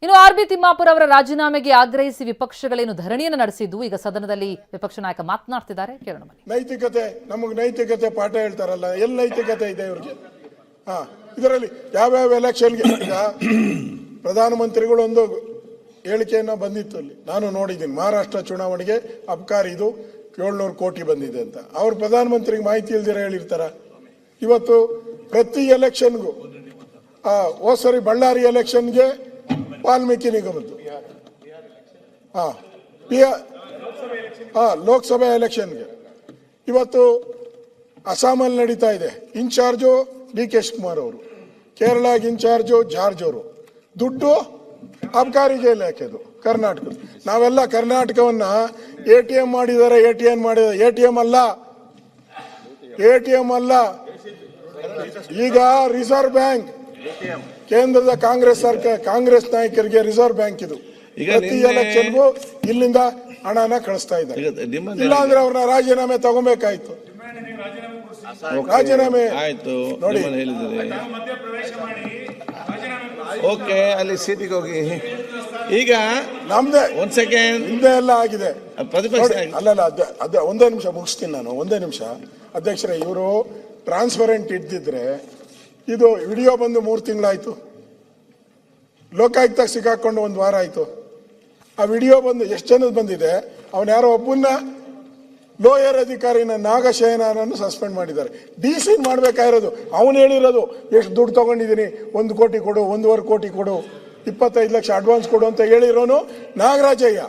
ಇನ್ನು ಆರ್.ಬಿ. ತಿಮ್ಮಾಪುರ ಅವರ ರಾಜೀನಾಮೆಗೆ ಆಗ್ರಹಿಸಿ ವಿಪಕ್ಷಗಳೇನು ಧರಣಿಯನ್ನು ನಡೆಸಿದ್ದು, ಈಗ ಸದನದಲ್ಲಿ ವಿಪಕ್ಷ ನಾಯಕ ಮಾತನಾಡ್ತಿದ್ದಾರೆ, ಕೇಳೋಣ ಬನ್ನಿ. ನೈತಿಕತೆ, ನಮಗೆ ನೈತಿಕತೆ ಪಾಠ ಹೇಳ್ತಾರಲ್ಲ, ಎಲ್ಲಿ ನೈತಿಕತೆ ಇದೆ ಇವ್ರಿಗೆ? ಇದರಲ್ಲಿ ಯಾವ್ಯಾವ ಎಲೆಕ್ಷನ್ಗೆ ಈಗ ಪ್ರಧಾನಮಂತ್ರಿಗಳು ಒಂದು ಹೇಳಿಕೆಯನ್ನ ಬಂದಿತ್ತು, ಅಲ್ಲಿ ನಾನು ನೋಡಿದ್ದೀನಿ, ಮಹಾರಾಷ್ಟ್ರ ಚುನಾವಣೆಗೆ ಅಬ್ಕಾರಿ ಇದು 700 ಕೋಟಿ ಬಂದಿದೆ ಅಂತ. ಅವ್ರು ಪ್ರಧಾನಮಂತ್ರಿಗೆ ಮಾಹಿತಿ ಇಲ್ದಿರ ಹೇಳಿರ್ತಾರ? ಇವತ್ತು ಪ್ರತಿ ಎಲೆಕ್ಷನ್ಗೂ ಸರಿ ಬಳ್ಳಾರಿ ಎಲೆಕ್ಷನ್ಗೆ ವಾಲ್ಮೀಕಿ ನಿಗಮದ್ದು, ಲೋಕಸಭೆ ಎಲೆಕ್ಷನ್ಗೆ, ಇವತ್ತು ಅಸ್ಸಾಮಲ್ಲಿ ನಡೀತಾ ಇದೆ. ಇನ್ಚಾರ್ಜು ಡಿ.ಕೆ. ಶಿವಕುಮಾರ್ ಅವರು, ಕೇರಳಗೆ ಇನ್ಚಾರ್ಜು ಜಾರ್ಜ್ ಅವರು. ದುಡ್ಡು ಅಬ್ಕಾರಿಗೆ ಹಾಕೋದು ಕರ್ನಾಟಕದ. ನಾವೆಲ್ಲ ಕರ್ನಾಟಕವನ್ನ ATM ಮಾಡಿದ್ದಾರೆ, ATM ಅಲ್ಲ, ಈಗ ರಿಸರ್ವ್ ಬ್ಯಾಂಕ್, ಕೇಂದ್ರದ ಕಾಂಗ್ರೆಸ್ ಸರ್ಕಾರ, ಕಾಂಗ್ರೆಸ್ ನಾಯಕರಿಗೆ ರಿಸರ್ವ್ ಬ್ಯಾಂಕ್ ಇದು. ಪ್ರತಿ ಎಲೆಕ್ಷನ್ಗೂ ಇಲ್ಲಿಂದ ಹಣನ ಕಳಿಸ್ತಾ ಇದ್ದಾರೆ. ಇಲ್ಲಾಂದ್ರೆ ಅವ್ರನ್ನ ರಾಜೀನಾಮೆ ತಗೋಬೇಕಾಯ್ತು. ರಾಜೀನಾಮೆ ಆಯ್ತು ನೋಡಿ, ಓಕೆ, ಅಲ್ಲಿ ಸೀಟಿಗೆ ಹೋಗಿ. ಈಗ ನಮ್ದೇ ಒಂದ್ ಸೆಕೆಂಡ್ ಹಿಂದೆ ಎಲ್ಲ ಆಗಿದೆ. ಪ್ರತಿಪಕ್ಷ ಅಲ್ಲಲ್ಲ, ಅದ ಒಂದೇ ನಿಮಿಷ ಮುಗಿಸ್ತೀನಿ ನಾನು, ಒಂದೇ ನಿಮಿಷ. ಅಧ್ಯಕ್ಷರೇ, ಇವರು ಟ್ರಾನ್ಸ್ಪರೆಂಟ್ ಇದ್ದಿದ್ರೆ ಇದು ವಿಡಿಯೋ ಬಂದು 3 ತಿಂಗಳಾಯ್ತು, ಲೋಕಾಯುಕ್ತ ಸಿಕ್ಕಾಕೊಂಡು 1 ವಾರ ಆಯ್ತು. ಆ ವಿಡಿಯೋ ಬಂದು ಎಷ್ಟು ಜನದ ಬಂದಿದೆ? ಅವನ ಯಾರೋ ಒಬ್ಬನ್ನ ಲೋಯರ್ ಅಧಿಕಾರಿನ ನಾಗಶಯನನ್ನು ಸಸ್ಪೆಂಡ್ ಮಾಡಿದ್ದಾರೆ. DC ಮಾಡ್ಬೇಕಾಗಿರೋದು ಅವನು ಹೇಳಿರೋದು, ಎಷ್ಟು ದುಡ್ಡು ತಗೊಂಡಿದ್ದೀನಿ, 1 ಕೋಟಿ ಕೊಡು, 1.5 ಕೋಟಿ ಕೊಡು, 25 ಲಕ್ಷ ಅಡ್ವಾನ್ಸ್ ಕೊಡು ಅಂತ ಹೇಳಿರೋನು ನಾಗರಾಜಯ್ಯ.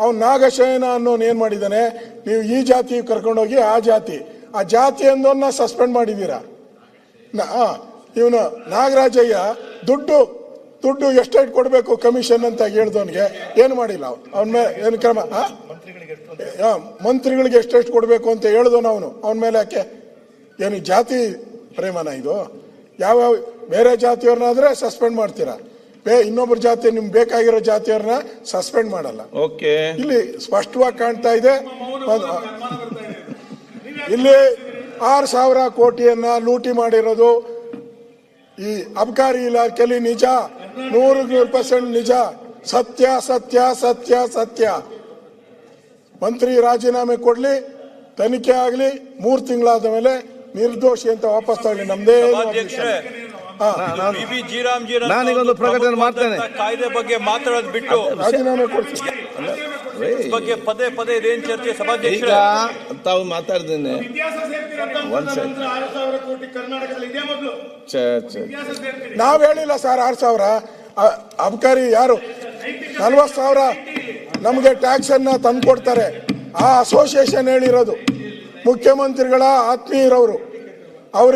ಅವನು ನಾಗಶಯನ ಅನ್ನೋನು ಏನ್ ಮಾಡಿದ್ದಾನೆ? ನೀವು ಈ ಜಾತಿ ಕರ್ಕೊಂಡೋಗಿ ಆ ಜಾತಿ ಅಂದೋನ್ನ ಸಸ್ಪೆಂಡ್ ಮಾಡಿದ್ದೀರಾ. ಇವನು ನಾಗರಾಜಯ್ಯ ದುಡ್ಡು ಎಷ್ಟೆಷ್ಟು ಕೊಡಬೇಕು ಕಮಿಷನ್ ಅಂತ ಹೇಳ್ದವನಿಗೆ ಏನು ಮಾಡಿಲ್ಲ. ಅವನ ಮೇಲೆ ಏನು ಕ್ರಮ? ಮಂತ್ರಿಗಳಿಗೆ ಎಷ್ಟೆಷ್ಟು ಕೊಡಬೇಕು ಅಂತ ಹೇಳ್ದವನು ಅವನ ಮೇಲೆ ಯಾಕೆ? ಏನು ಜಾತಿ ಪ್ರೇಮನ ಇದು? ಯಾವ್ಯಾವ ಬೇರೆ ಜಾತಿಯವ್ರನ್ನಾದ್ರೆ ಸಸ್ಪೆಂಡ್ ಮಾಡ್ತೀರಾ, ಇನ್ನೊಬ್ಬರ ಜಾತಿ, ನಿಮ್ಗೆ ಬೇಕಾಗಿರೋ ಜಾತಿಯವ್ರನ್ನ ಸಸ್ಪೆಂಡ್ ಮಾಡಲ್ಲ. ಓಕೆ, ಇಲ್ಲಿ ಸ್ಪಷ್ಟವಾಗಿ ಕಾಣ್ತಾ ಇದೆ. ಇಲ್ಲಿ 6,000 ಕೋಟಿಯನ್ನ ಲೂಟಿ ಮಾಡಿರೋದು ಈ ಅಬ್ಕಾರಿ ಇಲಾಖೆಯಲ್ಲಿ ನಿಜ, 100% ನಿಜ, ಸತ್ಯ. ಮಂತ್ರಿ ರಾಜೀನಾಮೆ ಕೊಡ್ಲಿ, ತನಿಖೆ ಆಗ್ಲಿ, 3 ತಿಂಗಳಾದ ಮೇಲೆ ನಿರ್ದೋಷಿ ಅಂತ ವಾಪಸ್ ತಗೊಳ್ಳಿ. ನಮ್ದೇ ನಾನೀಗೊಂದು ಪ್ರಕಟಣೆ ಮಾಡ್ತೇನೆ. ಕಾಯ್ದೆ ಬಗ್ಗೆ ಮಾತಾಡೋದು ಬಿಟ್ಟು ರಾಜೀನಾಮೆ ಕೊಡ್ತೀನಿ ಬಗ್ಗೆ ಪದೇ ಇದೇನು ಚರ್ಚೆ? ಸಭಾಧ್ಯಕ್ಷ ತಾವು ಮಾತಾಡ್ತೇನೆ. ನಾವ್ ಹೇಳಿಲ್ಲ ಸರ್ 6,000. ಅಬ್ಕಾರಿ ಯಾರು 40,000 ನಮ್ಗೆ ಟ್ಯಾಕ್ಸ್ ಅನ್ನ ತಂದ್ಕೊಡ್ತಾರೆ. ಆ ಅಸೋಸಿಯೇಷನ್ ಹೇಳಿರೋದು. ಮುಖ್ಯಮಂತ್ರಿಗಳ ಆತ್ಮೀಯರವರು,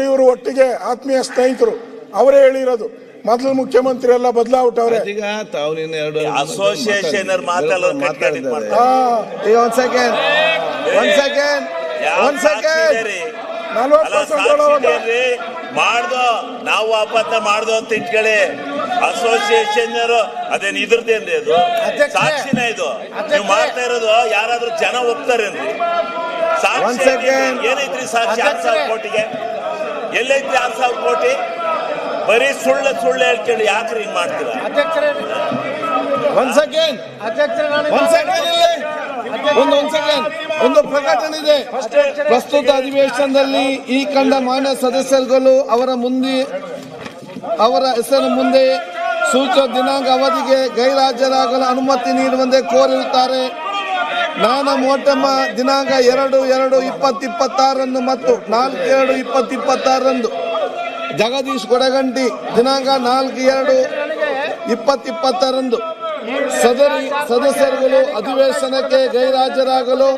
ಇವರು ಒಟ್ಟಿಗೆ ಆತ್ಮೀಯ ಸ್ನೇಹಿತರು, ಅವರೇ ಹೇಳಿರೋದು. ಮೊದಲು ಮುಖ್ಯಮಂತ್ರಿ ಎಲ್ಲ ಬದಲಾವಟ್ಟವ್ರೆ. ಅಸೋಸಿಯೇಷನ್ ಒಂದ್ ಸೆಕೆಂಡ್ 40% ಮಾಡ್ದೋ ನಾವು ಅಪತ್ತ ಮಾಡ್ದೋ ಅಂತ ಇಟ್ಕೊಳ್ಳಿ. ಅಸೋಸಿಯೇಷನ್ ಅದೇನು ಇದ್ರದ್ದೇನ್ರಿ? ಅದು ಸಾಕ್ಷಿನ ಇದು. ನೀವು ಮಾಡ್ತಾ ಇರೋದು ಯಾರಾದ್ರೂ ಜನ ಒಪ್ತಾರೇನ್ರಿ? ಏನೈತ್ರಿ ಸಾಕ್ಷಿ? 6,000 ಕೋಟಿಗೆ ಎಲ್ಲೈತ್ರಿ? 6,000 ಕೋಟಿ ಬರೀ ಸುಳ್ಳು ಹೇಳ್ಕೊಳ್ಳಿ. ಯಾಕ್ರಿ ಹಿಂಗ್ ಮಾಡ್ತೀರಾ? ಒಂದ್ ಸೆಕೆಂಡ್ ಒಂದು ಪ್ರಕಟಣೆ ಇದೆ. ಪ್ರಸ್ತುತ ಅಧಿವೇಶನದಲ್ಲಿ ಈ ಕಂಡ ಮಾನ್ಯ ಸದಸ್ಯರುಗಳು ಅವರ ಹೆಸರು ಮುಂದೆ ಸೂಚಿತ ದಿನಾಂಕ ಅವಧಿಗೆ ಗೈರಾಜರಾಗಲು ಅನುಮತಿ ನೀಡುವಂತೆ ಕೋರಿರುತ್ತಾರೆ. ನಾನ ಮೋಟಮ್ಮ ದಿನಾಂಕ 2/2/2026 ಮತ್ತು 4/2/2026 ಜಗದೀಶ್ ಕೊಡಗಂಟಿ ದಿನಾಂಕ 4/2/2026 ಸದರಿ ಸದಸ್ಯರುಗಳು ಅಧಿವೇಶನಕ್ಕೆ ಗೈರಾಜರಾಗಲು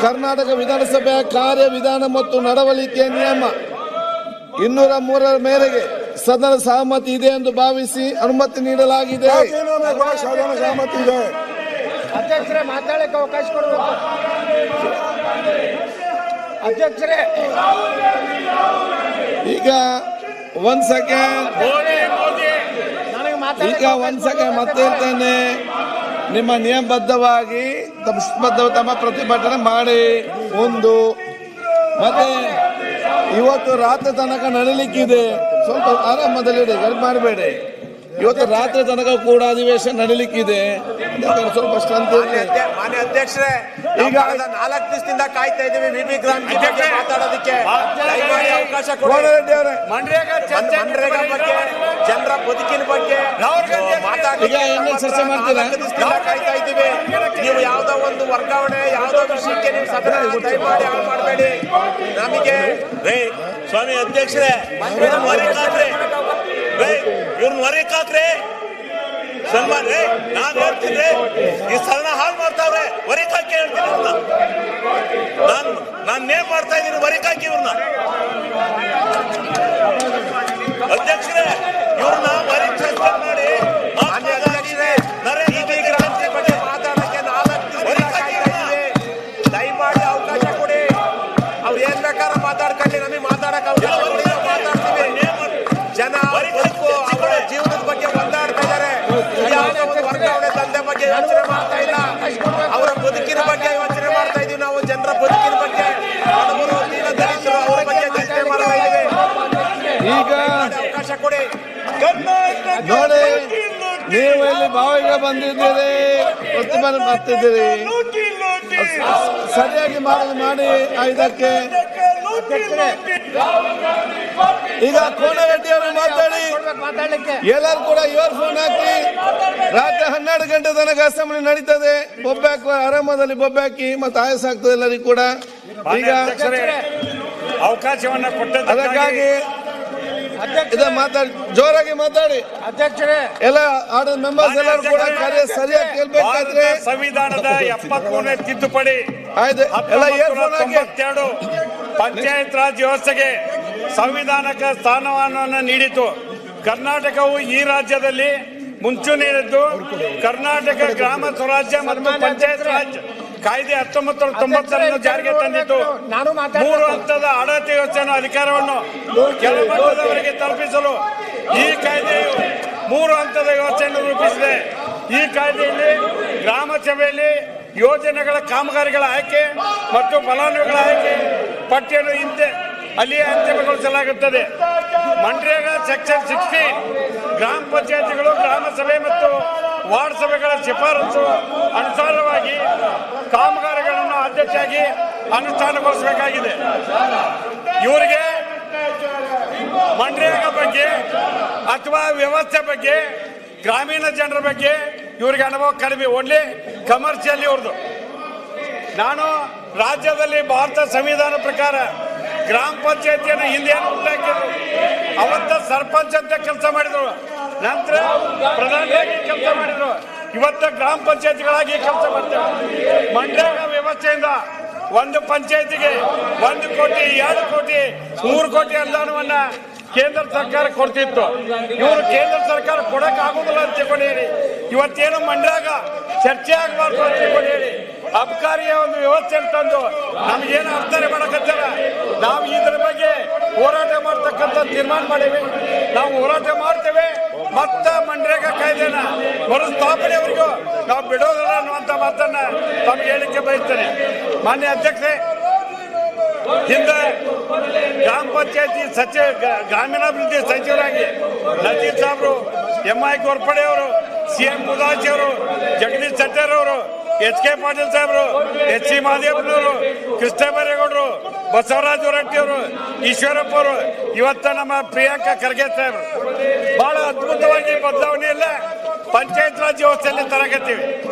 ಕರ್ನಾಟಕ ವಿಧಾನಸಭೆಯ ಕಾರ್ಯವಿಧಾನ ಮತ್ತು ನಡವಳಿಕೆಯ ನಿಯಮ 203 ಮೇರೆಗೆ ಸದನ ಸಹಮತಿ ಇದೆ ಎಂದು ಭಾವಿಸಿ ಅನುಮತಿ ನೀಡಲಾಗಿದೆ. ಸಹಮತಿ ಇದೆ. ಅಧ್ಯಕ್ಷರೇ ಮಾತಾಡಕ್ಕೆ ಅವಕಾಶ ಕೊಡಬೇಕು. ಅಧ್ಯಕ್ಷರೇ ಈಗ ಒಂದ್ ಸೆಕೆಂಡ್ ಮತ್ತೆ ಹೇಳ್ತೇನೆ. ನಿಮ್ಮ ನಿಯಮಬದ್ಧವಾಗಿ ತಮ್ಮ ಪ್ರತಿಭಟನೆ ಮಾಡಿ. ಒಂದು ಮತ್ತೆ ಇವತ್ತು ರಾತ್ರಿ ತನಕ ನಡೀಲಿಕ್ಕಿದೆ. ಸ್ವಲ್ಪ ಆರಾಮದಲ್ಲಿ ಗಡಿ ಮಾಡಬೇಡಿ. ಇವತ್ತು ರಾತ್ರಿ ತನಕ ಕೂಡ ಅಧಿವೇಶನ ನಡೀಲಿಕ್ಕಿದೆ. ಸ್ವಲ್ಪ ಸ್ಟ್ರೆಂತ್ ಮಾನ್ಯ ಅಧ್ಯಕ್ಷರೇ, ಈಗ 4 ದಿವಸದಿಂದ ಕಾಯ್ತಾ ಇದ್ದೀವಿ ವಿಬಿ ಗ್ರಾಮ್ ಮಾತಾಡೋದಕ್ಕೆ. ದಯಮಾಡಿ ಅವಕಾಶ ಕೊಡಿ. ಮನ್ರೇಗಾ ಬಗ್ಗೆ, ಜನರ ಬದುಕಿನ ಬಗ್ಗೆ ಈಗ ಏನು ಚರ್ಚೆ ಮಾಡ್ತೀರಾ? 4 ದಿವಸದಿಂದ ಕಾಯ್ತಾ ಇದ್ದೀವಿ. ನೀವು ಯಾವ್ದೋ ಒಂದು ವರ್ಗಾವಣೆ, ಯಾವ್ದೋ ವಿಷಯಕ್ಕೆ ನೀವು ಸದನ ದಯಮಾಡಿ ಹಾಳು ಮಾಡಬೇಡಿ. ನಮಗೆ ಸ್ವಾಮಿ ಅಧ್ಯಕ್ಷರೇ, ಇವ್ರನ್ನ ಹೊರಗೆ ಹಾಕ್ರೆ ಸನ್ಮಾನ್ ನಾನ್ ಹೇಳ್ತೀನಿ. ಈ ಸದನ ಹಾಳು ಮಾಡ್ತಾವ್ರೆ, ಹೊರಗೆ ಹಾಕಿ ಹೇಳ್ತೀನಿ ಇವ್ರನ್ನ. ನಾನ್ ನೇಮ್ ಮಾಡ್ತಾ ಇದ್ದೀನಿ, ಹೊರಗೆ ಹಾಕಿ ಇವ್ರನ್ನ. ಅಧ್ಯಕ್ಷರೇ, ಇವ್ರನ್ನ ಹೊರಗೆ ಸಸ್ಪೆಂಡ್ ಮಾಡಿ. ಮಾನ್ಯ ಅಧ್ಯಕ್ಷರೇ, ವಿಬಿ ಗ್ರಾಮ್ ಬಗ್ಗೆ ಮಾತಾಡಕ್ಕೆ 4 ದಿವಸದಿಂದ ಕಾಯ್ತಾ ಇದ್ದೀವಿ. ದಯಮಾಡಿ ಅವಕಾಶ ಕೊಡಿ. ಅವ್ರು ಏನ್ ಬೇಕಾದ್ರೂ ಮಾತಾಡ್ಕೊಳ್ಳಿ, ನಮಗೆ ಮಾತಾಡಕ್ಕೆ ಅವಕಾಶ ಕೊಡಿ. ನಾವು ಮಾತಾಡ್ತೀವಿ. ಜನ ಬದುಕು, ಅವರ ಜೀವನದ ಬಗ್ಗೆ ಒದ್ದಾಡ್ತಾ ಇದ್ದಾರೆ. ಯಾವುದೋ ಒಂದು ವರ್ಗಾವಣೆ ದಂಧೆ ಬಗ್ಗೆ ಯೋಚನೆ ಮಾಡ್ತಾ ಇಲ್ಲ. ಅವರ ಬದುಕಿನ ಬಗ್ಗೆ ಯೋಚನೆ ಮಾಡ್ತಾ ಇದೀವಿ. ನಾವು ಜನರ ಬದುಕಿನ ಬಗ್ಗೆ, ಬಡವರು, ದೀನ ದಲಿತರು, ಅವರ ಬಗ್ಗೆ ಯೋಚನೆ ಮಾಡ್ತಾ ಇದ್ದೀವಿ. ಈಗ ಅವಕಾಶ ಕೊಡಿ. ನೋಡಿ, ನೀವು ಇಲ್ಲಿ ಭಾವಿಗೆ ಬಂದಿದ್ದೀರಿ, ಪ್ರತಿಭಟನೆ ಮಾಡ್ತಿದ್ದೀರಿ. ಸರಿಯಾಗಿ ಮಾಡಿ ಇದಕ್ಕೆ. ಈಗ ಕೋನರೆಡ್ಡಿ ಅವರು ಮಾತಾಡಿ. ಎಲ್ಲರೂ ಕೂಡ ಇಯರ್ ಫೋನ್ ಹಾಕಿ. ರಾತ್ರಿ 12 ಗಂಟೆ ತನಕ ಅಸೆಂಬ್ಲಿ ನಡೀತದೆ. ಬೊಬ್ಬೆ ಹಾಕುವ, ಆರಾಮದಲ್ಲಿ ಬೊಬ್ಬೆ ಹಾಕಿ ಮತ್ತೆ ಆಯಸ್ ಆಗ್ತದೆ ಎಲ್ಲರಿಗೂ ಕೂಡ. ಈಗ ಅವಕಾಶವನ್ನ ಅದಕ್ಕಾಗಿ ಇದ ಮಾತಾಡಿ, ಜೋರಾಗಿ ಮಾತಾಡಿ ಅಧ್ಯಕ್ಷರೇ, ಎಲ್ಲ ಆರ್ಡರ್ ಮೆಂಬರ್ಸ್ ಎಲ್ಲರೂ ಕೂಡ ಕಾರ್ಯ ಸರಿಯಾಗಿ ಕೇಳ್ಬೇಕಾದ್ರೆ. ಸಂವಿಧಾನದ 73ನೇ ತಿದ್ದುಪಡಿ ಆಯ್ತು, ಎಲ್ಲ ಇಯರ್ಫೋನ್ ಹಾಕಿ. 1992 ಪಂಚಾಯತ್ ರಾಜ್ ವ್ಯವಸ್ಥೆಗೆ ಸಂವಿಧಾನಕ ಸ್ಥಾನಮಾನವನ್ನು ನೀಡಿತು. ಕರ್ನಾಟಕವು ಈ ರಾಜ್ಯದಲ್ಲಿ ಮುಂಚೂಣಿಯಲ್ಲಿದ್ದು ಕರ್ನಾಟಕ ಗ್ರಾಮ ಸ್ವರಾಜ್ಯ ಮತ್ತು ಪಂಚಾಯತ್ ರಾಜ್ ಕಾಯ್ದೆ 1990 ಜಾರಿಗೆ ತಂದಿತ್ತು. 3 ಹಂತದ ಆಡಳಿತ ವ್ಯವಸ್ಥೆಯನ್ನು ಅಧಿಕಾರವನ್ನು ಕೆಳಮಟ್ಟದವರಿಗೆ ತಲುಪಿಸಲು ಈ ಕಾಯ್ದೆಯು 3 ಹಂತದ ವ್ಯವಸ್ಥೆಯನ್ನು ರೂಪಿಸಿದೆ. ಈ ಕಾಯ್ದೆಯಲ್ಲಿ ಗ್ರಾಮ ಸಭೆಯಲ್ಲಿ ಯೋಜನೆಗಳ ಕಾಮಗಾರಿಗಳ ಆಯ್ಕೆ ಮತ್ತು ಫಲಾನುಭವಿಗಳ ಆಯ್ಕೆ ಪಟ್ಟಿಯನ್ನು ಅಲ್ಲಿಯೇ ಅಂತಿಮಗೊಳಿಸಲಾಗುತ್ತದೆ. ಮನ್ರೇಗಾ ಸೆಕ್ಷನ್ 60 ಗ್ರಾಮ ಪಂಚಾಯತಿಗಳು ಗ್ರಾಮ ಸಭೆ ಮತ್ತು ವಾರ್ಡ್ ಸಭೆಗಳ ಶಿಫಾರಸು ಅನುಸಾರವಾಗಿ ಕಾಮಗಾರಿಗಳನ್ನು ಆದ್ಯತೆಯಾಗಿ ಅನುಷ್ಠಾನಗೊಳಿಸಬೇಕಾಗಿದೆ. ಇವರಿಗೆ ಮನ್ರೇಗಾ ಬಗ್ಗೆ ಅಥವಾ ವ್ಯವಸ್ಥೆ ಬಗ್ಗೆ, ಗ್ರಾಮೀಣ ಜನರ ಬಗ್ಗೆ ಇವರಿಗೆ ಅನುಭವ ಕಡಿಮೆ. ಓನ್ಲಿ ಕಮರ್ಷಿಯಲ್ ಇವ್ರದ್ದು. ನಾನು ರಾಜ್ಯದಲ್ಲಿ ಭಾರತ ಸಂವಿಧಾನ ಪ್ರಕಾರ ಗ್ರಾಮ ಪಂಚಾಯತಿಯನ್ನು ಹಿಂದೆ ಏನು ಹುಟ್ಟಾಕಿದ್ರು, ಅವತ್ತ ಸರ್ಪಂಚ್ ಅಂತ ಕೆಲಸ ಮಾಡಿದ್ರು, ನಂತರ ಪ್ರಧಾನಿಯಾಗಿ ಕೆಲಸ ಮಾಡಿದ್ರು, ಇವತ್ತ ಗ್ರಾಮ ಪಂಚಾಯತಿಗಳಾಗಿ ಕೆಲಸ ಮಾಡ್ತಾರೆ. ಮನ್ರೇಗಾ ವ್ಯವಸ್ಥೆಯಿಂದ ಒಂದು ಪಂಚಾಯತಿಗೆ 1 ಕೋಟಿ, 2 ಕೋಟಿ, 3 ಕೋಟಿ ಅನುದಾನವನ್ನ ಕೇಂದ್ರ ಸರ್ಕಾರ ಕೊಡ್ತಿತ್ತು. ಇವರು ಕೇಂದ್ರ ಸರ್ಕಾರ ಕೊಡಕ್ ಆಗುದಿಲ್ಲ ಅಂತ ಹೇಳಿ ಇವತ್ತೇನು ಮನ್ರೇಗಾ ಚರ್ಚೆ ಆಗಬಾರ್ದು ಅಂತ ಹೇಳಿ ಅಬಕಾರಿಯ ಒಂದು ವ್ಯವಸ್ಥೆ ತಂದು ನಮಗೇನು ಅರ್ಥನೆ ಮಾಡಕತ್ತಾರ. ನಾವು ಇದ್ರ ಬಗ್ಗೆ ಹೋರಾಟ ಮಾಡ್ತಕ್ಕಂಥ ತೀರ್ಮಾನ ಮಾಡೇವೆ. ನಾವು ಹೋರಾಟ ಮಾಡ್ತೇವೆ. ಮತ್ತ ಮನ್ರೇಗಾ ಕಾಯ್ದೆನ ಮರುಸ್ಥಾಪನೆವರೆಗೂ ನಾವು ಬಿಡೋದಿಲ್ಲ ಅನ್ನುವಂಥ ಮಾತನ್ನ ತಮಗೆ ಹೇಳಿಕೆ ಬಯಸ್ತೇನೆ. ಮಾನ್ಯ ಅಧ್ಯಕ್ಷರೇ, ಹಿಂದೆ ಗ್ರಾಮ ಪಂಚಾಯತಿ ಗ್ರಾಮೀಣಾಭಿವೃದ್ಧಿ ಸಚಿವರಾಗಿ ನಜೀರ್ ಸಾಬ್ರು, MI ಗೋರ್ಪಡೆ ಅವರು, CM ಮುದಾಜಿ ಅವರು, ಜಗದೀಶ್ ಶೆಟ್ಟರ್ ಅವರು, HK ಪಾಟೀಲ್ ಸಾಹೇಬರು, HC ಮಹದೇವನವರು, ಕೃಷ್ಣ ಬೈರೇಗೌಡರು, ಬಸವರಾಜ ಹೊರಟ್ಟಿ ಅವರು, ಈಶ್ವರಪ್ಪ ಅವರು, ಇವತ್ತ ನಮ್ಮ ಪ್ರಿಯಾಂಕಾ ಖರ್ಗೆ ಸಾಹೇಬರು ಬಹಳ ಅದ್ಭುತವಾಗಿ ಬದಲಾವಣೆ ಇಲ್ಲ ಪಂಚಾಯತ್ ರಾಜ್ ವ್ಯವಸ್ಥೆಯಲ್ಲಿ ತರಕತ್ತೀವಿ.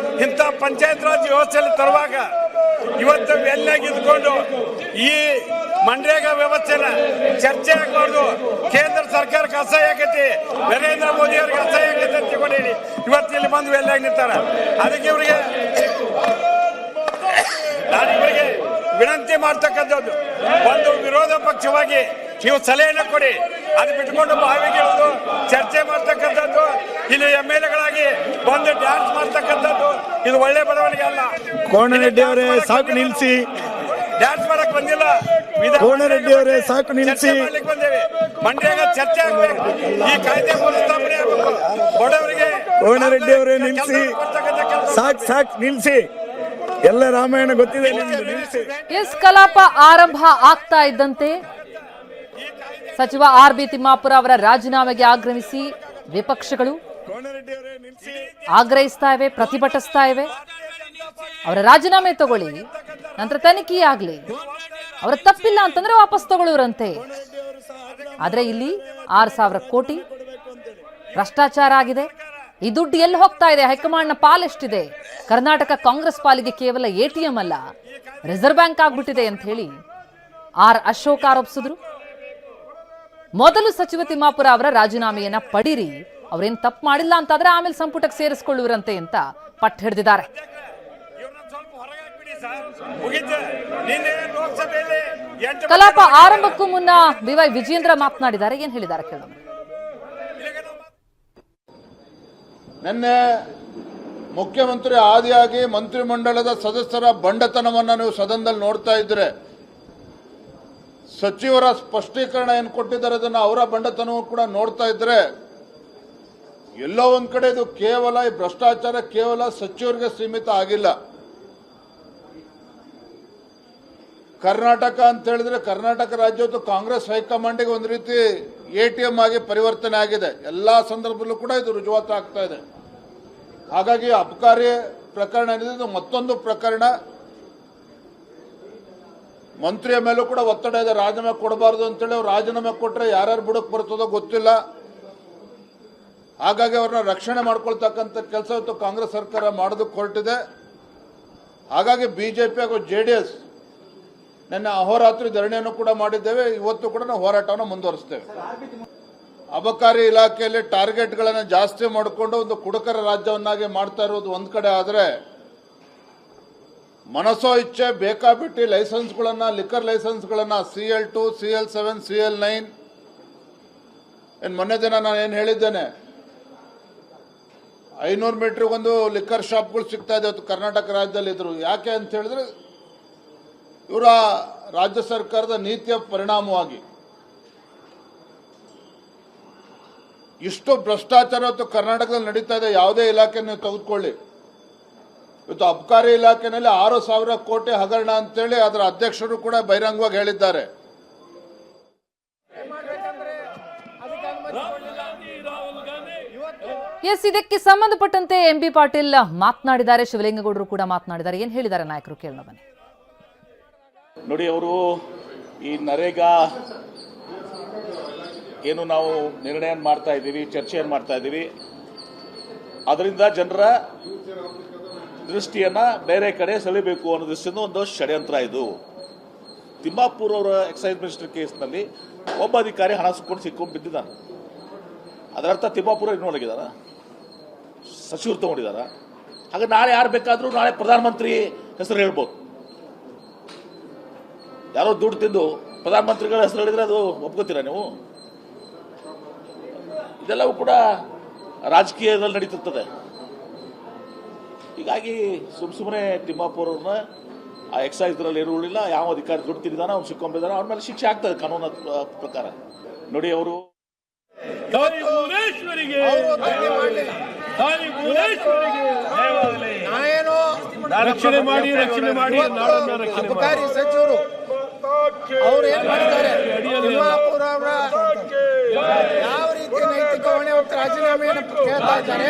ಇಂಥ ಪಂಚಾಯತ್ ರಾಜ್ ವ್ಯವಸ್ಥೆಯಲ್ಲಿ ತರುವಾಗ ಇವತ್ತು ಎಲ್ಲಾಗಿ ಇದ್ಕೊಂಡು ಈ ಮನ್ರೇಗಾ ವ್ಯವಸ್ಥೆನ ಚರ್ಚೆ ಆಗಬಾರ್ದು. ಕೇಂದ್ರ ಸರ್ಕಾರಕ್ಕೆ ಅಸಹ್ಯ ಆಗೈತಿ, ನರೇಂದ್ರ ಮೋದಿ ಅವರಿಗೆ ಅಸಹ್ಯ ಆಗೈತೆ ಅಂತ ಹೇಳಿ ಇವತ್ತು ಇಲ್ಲಿ ಬಂದು ಎಲ್ಲಾಗಿ ನಿಂತಾರ. ಅದಕ್ಕೆ ಇವರಿಗೆ ನಾನಿವರಿಗೆ ವಿನಂತಿ ಮಾಡ್ತಕ್ಕಂಥದ್ದು, ಒಂದು ವಿರೋಧ ಪಕ್ಷವಾಗಿ ನೀವು ಸಲಹೆಯನ್ನು ಕೊಡಿ. ಅದು ಬಿಟ್ಕೊಂಡು ಬಾವಿಗೆ ಇಳಿದು ಚರ್ಚೆ ಮಾಡ್ತಕ್ಕಂಥದ್ದು, ಇಲ್ಲಿ MLAಗಳಾಗಿ ಬಂದು ಡ್ಯಾನ್ಸ್ ಮಾಡ್ತಕ್ಕಂಥದ್ದು ಇದು ಒಳ್ಳೆ ಬೆಳವಣಿಗೆ ಅಲ್ಲ. ಕೋನರೆಡ್ಡಿ ಅವರೇ ಸಾಕು ನಿಲ್ಲಿಸಿ. ಡ್ಯಾನ್ಸ್ ಮಾಡಕ್ ಬಂದಿಲ್ಲ. ಕೋನರೆಡ್ಡಿ ಅವರೇ ಸಾಕು ನಿಲ್ಲಿಸಿ. ಬಂದೇವೆ. ಮನ್ರೇಗಾ ಚರ್ಚೆ ಆಗಬೇಕು. ಈ ಕಾಯ್ದೆ ಮರುಸ್ಥಾಪನೆ ಆಗಬೇಕು. ಬಡವರಿಗೆ ಕೋನರೆಡ್ಡಿ ಅವರೇ ನಿಲ್ಲಿಸಿ. ಸಾಕು ನಿಲ್ಲಿಸಿ. ಎಲ್ಲ ರಾಮಾಯಣ ಗೊತ್ತಿದೆ ನಿಮ್ದು, ನಿಲ್ಲಿಸಿ. ಎಸ್ ಕಲಾಪ ಆರಂಭ ಆಗ್ತಾ ಇದ್ದಂತೆ ಸಚಿವ ಆರ್.ಬಿ. ತಿಮ್ಮಾಪುರ ಅವರ ರಾಜೀನಾಮೆಗೆ ಆಗ್ರಹಿಸಿ ವಿಪಕ್ಷಗಳು ಆಗ್ರಹಿಸ್ತಾ ಇವೆ, ಪ್ರತಿಭಟಿಸ್ತಾ ಇವೆ. ಅವರ ರಾಜೀನಾಮೆ ತಗೊಳ್ಳಿ, ನಂತರ ತನಿಖೆ ಆಗ್ಲಿ, ಅವರ ತಪ್ಪಿಲ್ಲ ಅಂತಂದ್ರೆ ವಾಪಸ್ ತಗೊಳ್ಳುವರಂತೆ. ಆದ್ರೆ ಇಲ್ಲಿ 6,000 ಕೋಟಿ ಭ್ರಷ್ಟಾಚಾರ ಆಗಿದೆ. ಈ ದುಡ್ಡು ಎಲ್ಲಿ ಹೋಗ್ತಾ ಇದೆ? ಹೈಕಮಾಂಡ್ನ ಪಾಲೆಷ್ಟಿದೆ? ಕರ್ನಾಟಕ ಕಾಂಗ್ರೆಸ್ ಪಾಲಿಗೆ ಕೇವಲ ATM ಅಲ್ಲ, ರಿಸರ್ವ್ ಬ್ಯಾಂಕ್ ಆಗ್ಬಿಟ್ಟಿದೆ ಅಂತ ಹೇಳಿ ಆರ್ ಅಶೋಕ್ ಆರೋಪಿಸಿದ್ರು. ಮೊದಲು ಸಚಿವ ತಿಮ್ಮಾಪುರ ಅವರ ರಾಜೀನಾಮೆಯನ್ನ ಪಡೀರಿ, ಅವ್ರೇನ್ ತಪ್ಪು ಮಾಡಿಲ್ಲ ಅಂತಾದ್ರೆ ಆಮೇಲೆ ಸಂಪುಟಕ್ಕೆ ಸೇರಿಸಿಕೊಳ್ಳುವರಂತೆ ಅಂತ ಪಟ್ಟು ಹಿಡಿದಿದ್ದಾರೆ. ಕಲಾಪ ಆರಂಭಕ್ಕೂ ಮುನ್ನ BY ವಿಜೇಂದ್ರ ಮಾತನಾಡಿದ್ದಾರೆ. ಏನ್ ಹೇಳಿದ್ದಾರೆ ಕೇಳೋಣ. ನಿನ್ನೆ ಮುಖ್ಯಮಂತ್ರಿ ಆದಿಯಾಗಿ ಮಂತ್ರಿಮಂಡಲದ ಸದಸ್ಯರ ಬಂಡತನವನ್ನು ನೀವು ಸದನದಲ್ಲಿ ನೋಡ್ತಾ ಇದ್ರೆ, ಸಚಿವರ ಸ್ಪಷ್ಟೀಕರಣ ಏನು ಕೊಟ್ಟಿದ್ದಾರೆ ಅದನ್ನು ಅವರ ಬಂಡತನವೂ ಕೂಡ ನೋಡ್ತಾ ಇದ್ರೆ, ಎಲ್ಲೋ ಒಂದ್ ಕಡೆ ಇದು ಕೇವಲ ಈ ಭ್ರಷ್ಟಾಚಾರ ಕೇವಲ ಸಚಿವರಿಗೆ ಸೀಮಿತ ಆಗಿಲ್ಲ. ಕರ್ನಾಟಕ ಅಂತ ಹೇಳಿದ್ರೆ ಕರ್ನಾಟಕ ರಾಜ್ಯದ ಕಾಂಗ್ರೆಸ್ ಹೈಕಮಾಂಡ್ಗೆ ಒಂದು ರೀತಿ ATM ಆಗಿ ಪರಿವರ್ತನೆ ಆಗಿದೆ. ಎಲ್ಲಾ ಸಂದರ್ಭದಲ್ಲೂ ಕೂಡ ಇದು ರುಜುವಾತು ಆಗ್ತಾ ಇದೆ. ಹಾಗಾಗಿ ಅಬಕಾರಿ ಪ್ರಕರಣ ಏನಿದೆ ಮತ್ತೊಂದು ಪ್ರಕರಣ. ಮಂತ್ರಿಯ ಮೇಲೂ ಕೂಡ ಒತ್ತಡ ಇದೆ, ರಾಜೀನಾಮೆ ಕೊಡಬಾರದು ಅಂತೇಳಿ. ಅವ್ರು ರಾಜೀನಾಮೆ ಕೊಟ್ಟರೆ ಯಾರ್ಯಾರು ಬುಡಕ್ಕೆ ಬರ್ತದೋ ಗೊತ್ತಿಲ್ಲ. ಹಾಗಾಗಿ ಅವ್ರನ್ನ ರಕ್ಷಣೆ ಮಾಡ್ಕೊಳ್ತಕ್ಕಂಥ ಕೆಲಸ ಇವತ್ತು ಕಾಂಗ್ರೆಸ್ ಸರ್ಕಾರ ಮಾಡೋದಕ್ಕೆ ಹೊರಟಿದೆ. ಹಾಗಾಗಿ ಬಿಜೆಪಿ ಹಾಗೂ JDS ನಿನ್ನೆ ಅಹೋರಾತ್ರಿ ಧರಣಿಯನ್ನು ಕೂಡ ಮಾಡಿದ್ದೇವೆ. ಇವತ್ತು ಕೂಡ ನಾವು ಹೋರಾಟವನ್ನು ಮುಂದುವರಿಸ್ತೇವೆ. ಅಬಕಾರಿ ಇಲಾಖೆಯಲ್ಲಿ ಟಾರ್ಗೆಟ್ಗಳನ್ನು ಜಾಸ್ತಿ ಮಾಡಿಕೊಂಡು ಒಂದು ಕುಡುಕರ ರಾಜ್ಯವನ್ನಾಗಿ ಮಾಡ್ತಾ ಇರೋದು ಒಂದ್ ಕಡೆ ಆದರೆ, ಮನಸೋ ಇಚ್ಛೆ ಬೇಕಾಬಿಟ್ಟಿ ಲೈಸೆನ್ಸ್ಗಳನ್ನ, ಲಿಕ್ಕರ್ ಲೈಸೆನ್ಸ್ಗಳನ್ನ CL2, CL7, CL9 ಮೊನ್ನೆ ದಿನ ನಾನು ಏನು ಹೇಳಿದ್ದೇನೆ, 500 ಮೀಟರ್ಗೊಂದು ಲಿಕ್ಕರ್ ಶಾಪ್ಗಳು ಸಿಗ್ತಾ ಇದೆ ಕರ್ನಾಟಕ ರಾಜ್ಯದಲ್ಲಿ ಇದ್ರು. ಯಾಕೆ ಅಂತ ಹೇಳಿದ್ರೆ ಇವರ ರಾಜ್ಯ ಸರ್ಕಾರದ ನೀತಿಯ ಪರಿಣಾಮವಾಗಿ ಇಷ್ಟು ಭ್ರಷ್ಟಾಚಾರ ಇವತ್ತು ಕರ್ನಾಟಕದಲ್ಲಿ ನಡೀತಾ ಇದೆ. ಯಾವುದೇ ಇಲಾಖೆ ನೀವು ತೆಗೆದುಕೊಳ್ಳಿ, ಇವತ್ತು ಅಬಕಾರಿ ಇಲಾಖೆನಲ್ಲಿ 6,000 ಕೋಟಿ ಹಗರಣ ಅಂತೇಳಿ ಅದರ ಅಧ್ಯಕ್ಷರು ಕೂಡ ಬಹಿರಂಗವಾಗಿ ಹೇಳಿದ್ದಾರೆ. ಎಸ್, ಇದಕ್ಕೆ ಸಂಬಂಧಪಟ್ಟಂತೆ MB ಪಾಟೀಲ್ ಮಾತನಾಡಿದ್ದಾರೆ, ಶಿವಲಿಂಗೇಗೌಡರು ಕೂಡ ಮಾತನಾಡಿದ್ದಾರೆ. ಏನ್ ಹೇಳಿದ್ದಾರೆ ನಾಯಕರು ಕೇಳೋಣ ಬನ್ನಿ. ನೋಡಿ, ಅವರು ಈ ನರೇಗಾ ಏನು ನಾವು ನಿರ್ಣಯ ಮಾಡ್ತಾ ಇದ್ದೀವಿ, ಚರ್ಚೆಯನ್ನು ಮಾಡ್ತಾ ಇದ್ದೀವಿ, ಅದರಿಂದ ಜನರ ದೃಷ್ಟಿಯನ್ನ ಬೇರೆ ಕಡೆ ಸೆಳೆಯಬೇಕು ಅನ್ನೋ ದೃಷ್ಟಿಯಿಂದ ಒಂದು ಷಡ್ಯಂತ್ರ ಇದು. ತಿಮ್ಮಾಪುರ ಅವರ ಎಕ್ಸೈಸ್ ಮಿನಿಸ್ಟರ್ ಕೇಸ್ನಲ್ಲಿ ಒಬ್ಬ ಅಧಿಕಾರಿ ಹಣ ಸಿಕ್ಕೊಂಡು ಬಿದ್ದಿದ್ದಾನೆ. ಅದರರ್ಥ ತಿಮ್ಮಾಪುರ ಇನ್ವಾಲ್ವ್ ಆಗಿದ್ದಾರ, ಸಚಿವರು ತಗೊಂಡಿದ್ದಾರ. ಹಾಗೆ ನಾಳೆ ಯಾರು ಬೇಕಾದರೂ ನಾಳೆ ಪ್ರಧಾನಮಂತ್ರಿ ಹೆಸರು ಹೇಳ್ಬೋದು. ಯಾರೋ ದುಡ್ಡು ತಿಂದು ಪ್ರಧಾನಮಂತ್ರಿಗಳ ಹೆಸರು ಹೇಳಿದ್ರೆ ಅದು ಒಪ್ಕೋತೀರಾ ನೀವು? ಇದೆಲ್ಲವೂ ಕೂಡ ರಾಜಕೀಯದಲ್ಲಿ ನಡೀತಿರ್ತದೆ. ಹೀಗಾಗಿ ಸುಮ್ಮನೆ ತಿಮ್ಮಾಪುರವ್ರನ್ನ ಆ ಎಕ್ಸೈಸ್ನಲ್ಲಿ ಏನು ಉಳಿಲ್ಲ, ಯಾವ ಅಧಿಕಾರಿ ದುಡ್ಡು ತಿಂದಿದ್ದಾನೆ ಅವ್ನು ಸಿಕ್ಕೊಂಡಿದ್ದಾನೆ, ಅವ್ರ ಮೇಲೆ ಶಿಕ್ಷೆ ಆಗ್ತದೆ ಕಾನೂನು ಪ್ರಕಾರ. ನೋಡಿ, ಅವರು ರಕ್ಷಣೆ ಮಾಡಿ ಅಬಕಾರಿ ಸಚಿವರು ಅವ್ರು ಏನ್ ಮಾಡಿದ್ದಾರೆ, ತಿಮ್ಮಾಪುರ ಅವರ ಯಾವ ರೀತಿ ನೈತಿಕ ಹೊಣೆ ಹೊತ್ತು ರಾಜೀನಾಮೆಯನ್ನು ಕೇಳ್ತಾ ಇದ್ದಾರೆ.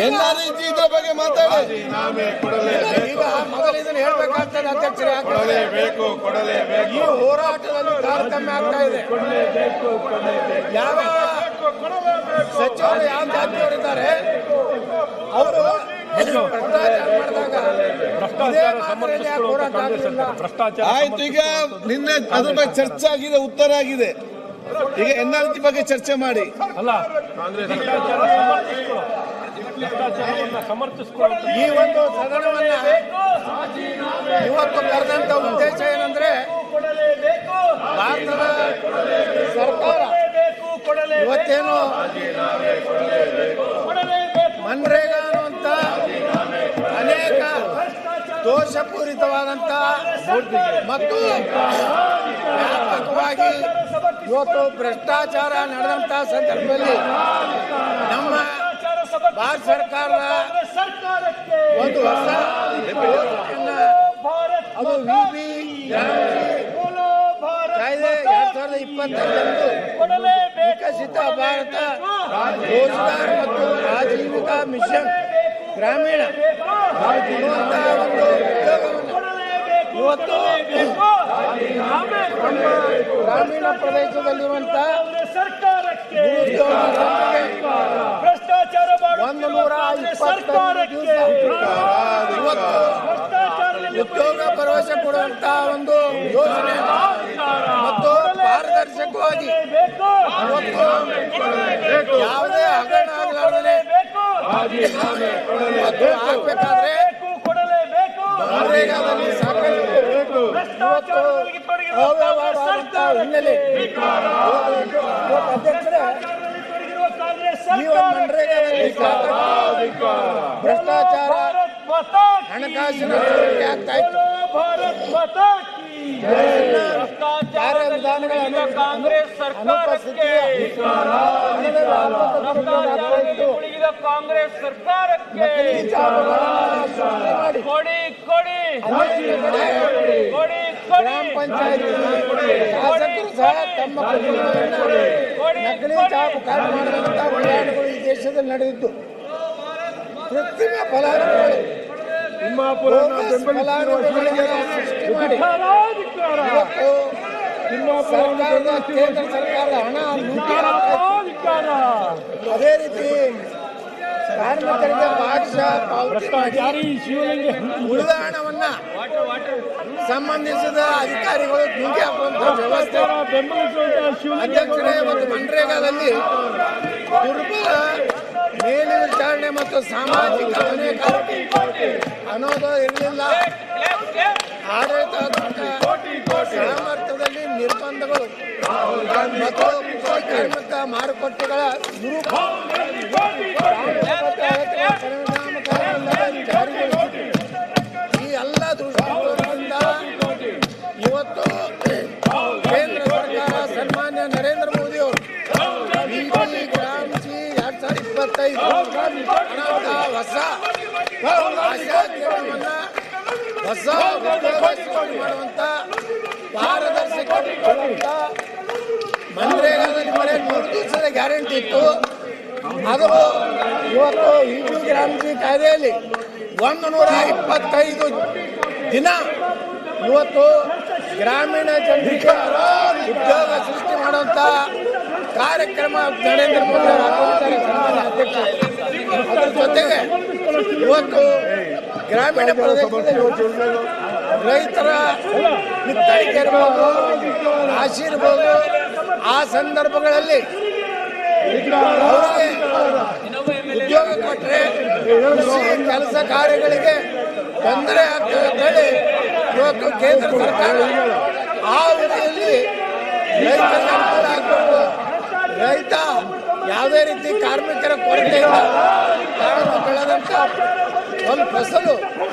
ಎಲ್ಲ ರೀತಿ ಇದ್ರ ಬಗ್ಗೆ ಮಾತಾಡಿ. ಈಗ ಮೊದಲು ಇದನ್ನು ಹೇಳ್ಬೇಕಾಗ್ತದೆ ಅಧ್ಯಕ್ಷರೇ. ಈ ಹೋರಾಟದಲ್ಲಿ ತಾರತಮ್ಯ ಆಗ್ತಾ ಇದೆ. ಯಾವ ಸಚಿವರು ಯಾವ ಜಾತಿಯವರಿದ್ದಾರೆ ಅವರು ಆಯ್ತು, ಈಗ ನಿನ್ನೆ ಅದ್ರ ಬಗ್ಗೆ ಚರ್ಚೆ ಆಗಿದೆ, ಉತ್ತರ ಆಗಿದೆ. ಈಗ NRC ಬಗ್ಗೆ ಚರ್ಚೆ ಮಾಡಿ. ಈ ಒಂದು ಸದನವನ್ನ ಇವತ್ತು ಕರೆದಂತ ಉದ್ದೇಶ ಏನಂದ್ರೆ, ಭಾರತದ ಸರ್ಕಾರ ಇವತ್ತೇನು ಮನ್ರೇಗಾ ಅನ್ನುವಂತ ಅನೇಕ ದೋಷಪೂರಿತವಾದಂತ ಮತ್ತು ವ್ಯಾಪಕವಾಗಿ ಇವತ್ತು ಭ್ರಷ್ಟಾಚಾರ ನಡೆದಂತ ಸಂದರ್ಭದಲ್ಲಿ ನಮ್ಮ ಭಾರತ ಸರ್ಕಾರದ ಒಂದು ಹೊಸ ಅದು VB ಕಾಯ್ದೆ 2025 ವಿಕಸಿತ ಭಾರತ ರೋಜ್ಗಾರ್ ಮತ್ತು ಆಜೀವಿಕಾ ಮಿಷನ್ ಗ್ರಾಮೀಣ ಅನ್ನುವಂತಹ ಒಂದು ಉದ್ಯೋಗವನ್ನು ಇವತ್ತು ಗ್ರಾಮೀಣ ಪ್ರದೇಶದಲ್ಲಿರುವಂತಹ ಉದ್ಯೋಗ ಭರವಸೆ ಕೊಡುವಂತಹ ಒಂದು ಯೋಜನೆ ಮತ್ತು ಪಾರದರ್ಶಕವಾಗಿ ಯಾವುದೇ ಹಗರಣ ಆಗಲಾರದೆ ಮತ್ತು ಆಗ್ಬೇಕಾದ್ರೆ ನರೇಗಾದಲ್ಲಿ ಸಾಕಷ್ಟು ಅವ್ಯವಹಾರವಾದಂತಹ ಹಿನ್ನೆಲೆ ಅಧ್ಯಕ್ಷರೇ ಈ ಒಂದು ನರೇಗಾದಲ್ಲಿ ಭ್ರಷ್ಟಾಚಾರ ಹಣಕಾಸಿನ ಚಟುವಟಿಕೆ ಆಗ್ತಾ ಇತ್ತು. ಕಾರ್ಯವಿಧಾನಗಳ ಕಾಂಗ್ರೆಸ್ ಸರ್ಕಾರಕ್ಕೆ ಗ್ರಾಮ ಪಂಚಾಯತ್ ಶಾಸಕರು ಸಹ ತಮ್ಮ ನಕಲಿ ಜಾಬ್ ಮಾಡುವಂತಹ ಪ್ರಯಾಣಗಳು ಈ ದೇಶದಲ್ಲಿ ನಡೆದಿದ್ದು ಕೃತ್ರಿಮ ಫಲಾನುಭವಿಗಳು ಸೃಷ್ಟಿ ಮಾಡಿ ಸರ್ಕಾರದ ಕೇಂದ್ರ ಸರ್ಕಾರದ ಹಣ ಅದೇ ರೀತಿ ಕಾರ್ಮಿಕರಿಗೆ ಭಾಗಶಃ ಪಾವತಿ ಮಾಡಿ ಉಳಿದ ಹಣವನ್ನ ಸಂಬಂಧಿಸಿದ ಅಧಿಕಾರಿಗಳು ನುಂಗಿ ಹಾಕುವಂತಹ ವ್ಯವಸ್ಥೆ ಅಧ್ಯಕ್ಷರೇ ಮತ್ತು ಮನ್ರೇಗಾದಲ್ಲಿ ದುರ್ಬಲ ಮೇಲ್ವಿಚಾರಣೆ ಮತ್ತು ಸಾಮಾಜಿಕ ಹೊಣೆಗಾರಿಕೆ ಅನ್ನೋದು ಇರಲಿಲ್ಲ. ಆಡಳಿತಾತ್ಮಕ ಸಾಮರ್ಥ್ಯದಲ್ಲಿ ನಿರ್ಬಂಧಗಳು ಮತ್ತು ಕಾರ್ಮಿಕ ಮಾರುಕಟ್ಟೆಗಳ ಈ ಎಲ್ಲ ದೃಷ್ಟಿಕೋನದಿಂದ ಇವತ್ತು ಕೇಂದ್ರ ಸರ್ಕಾರ ಸನ್ಮಾನ್ಯ ನರೇಂದ್ರ ಮೋದಿ ಅವರು ಗ್ರಾಮಜಿ 2025 ಹೊಸ ಆಶಾಕಿರಣವನ್ನ ಹೊಸ ಮಾಡುವಂತ ಪಾರದರ್ಶಕ ಮನ್ರೇಗಾದಲ್ಲಿ ಬರೀ 3 ದಿವಸದ ಗ್ಯಾರಂಟಿ ಇತ್ತು. ಅದು ಇವತ್ತು ಇಡೀ ಗ್ರಾಮಜಿ ಕಾಯ್ದೆಯಲ್ಲಿ 125 ದಿನ ಇವತ್ತು ಗ್ರಾಮೀಣ ಜನರಿಗೆ ಉದ್ಯೋಗ ಸೃಷ್ಟಿ ಮಾಡುವಂತ ಕಾರ್ಯಕ್ರಮ ನರೇಂದ್ರ ಮೋದಿ ಅವರು ಹಾಕೊಂಡಿದ್ದಾರೆ ಸನ್ಮಾನ್ಯ ಅಧ್ಯಕ್ಷ. ಅದರ ಜೊತೆಗೆ ಇವತ್ತು ಗ್ರಾಮೀಣ ಪ್ರದೇಶದಲ್ಲಿ ರೈತರ ಬಿತ್ತಳಿಕೆ ಇರ್ಬೋದು, ರಾಶಿ ಇರ್ಬೋದು, ಆ ಸಂದರ್ಭಗಳಲ್ಲಿ ಅವರಿಗೆ ಉದ್ಯೋಗ ಕೊಟ್ಟರೆ ಕೆಲಸ ಕಾರ್ಯಗಳಿಗೆ ತೊಂದರೆ ಆಗ್ತದೆ ಅಂತೇಳಿ ಇವತ್ತು ಕೇಂದ್ರ ಸರ್ಕಾರ ಆ ಅವಧಿಯಲ್ಲಿ ರೈತರಿಗೆ ಅನುಕೂಲ ಆಗಬೇಕು. ರೈತ ಯಾವುದೇ ರೀತಿ ಕಾರ್ಮಿಕರ ಕೊರತೆ ಇಲ್ಲ, ತಾನು ಬೆಳೆದಂತ ಒಂದು ಫಸಲು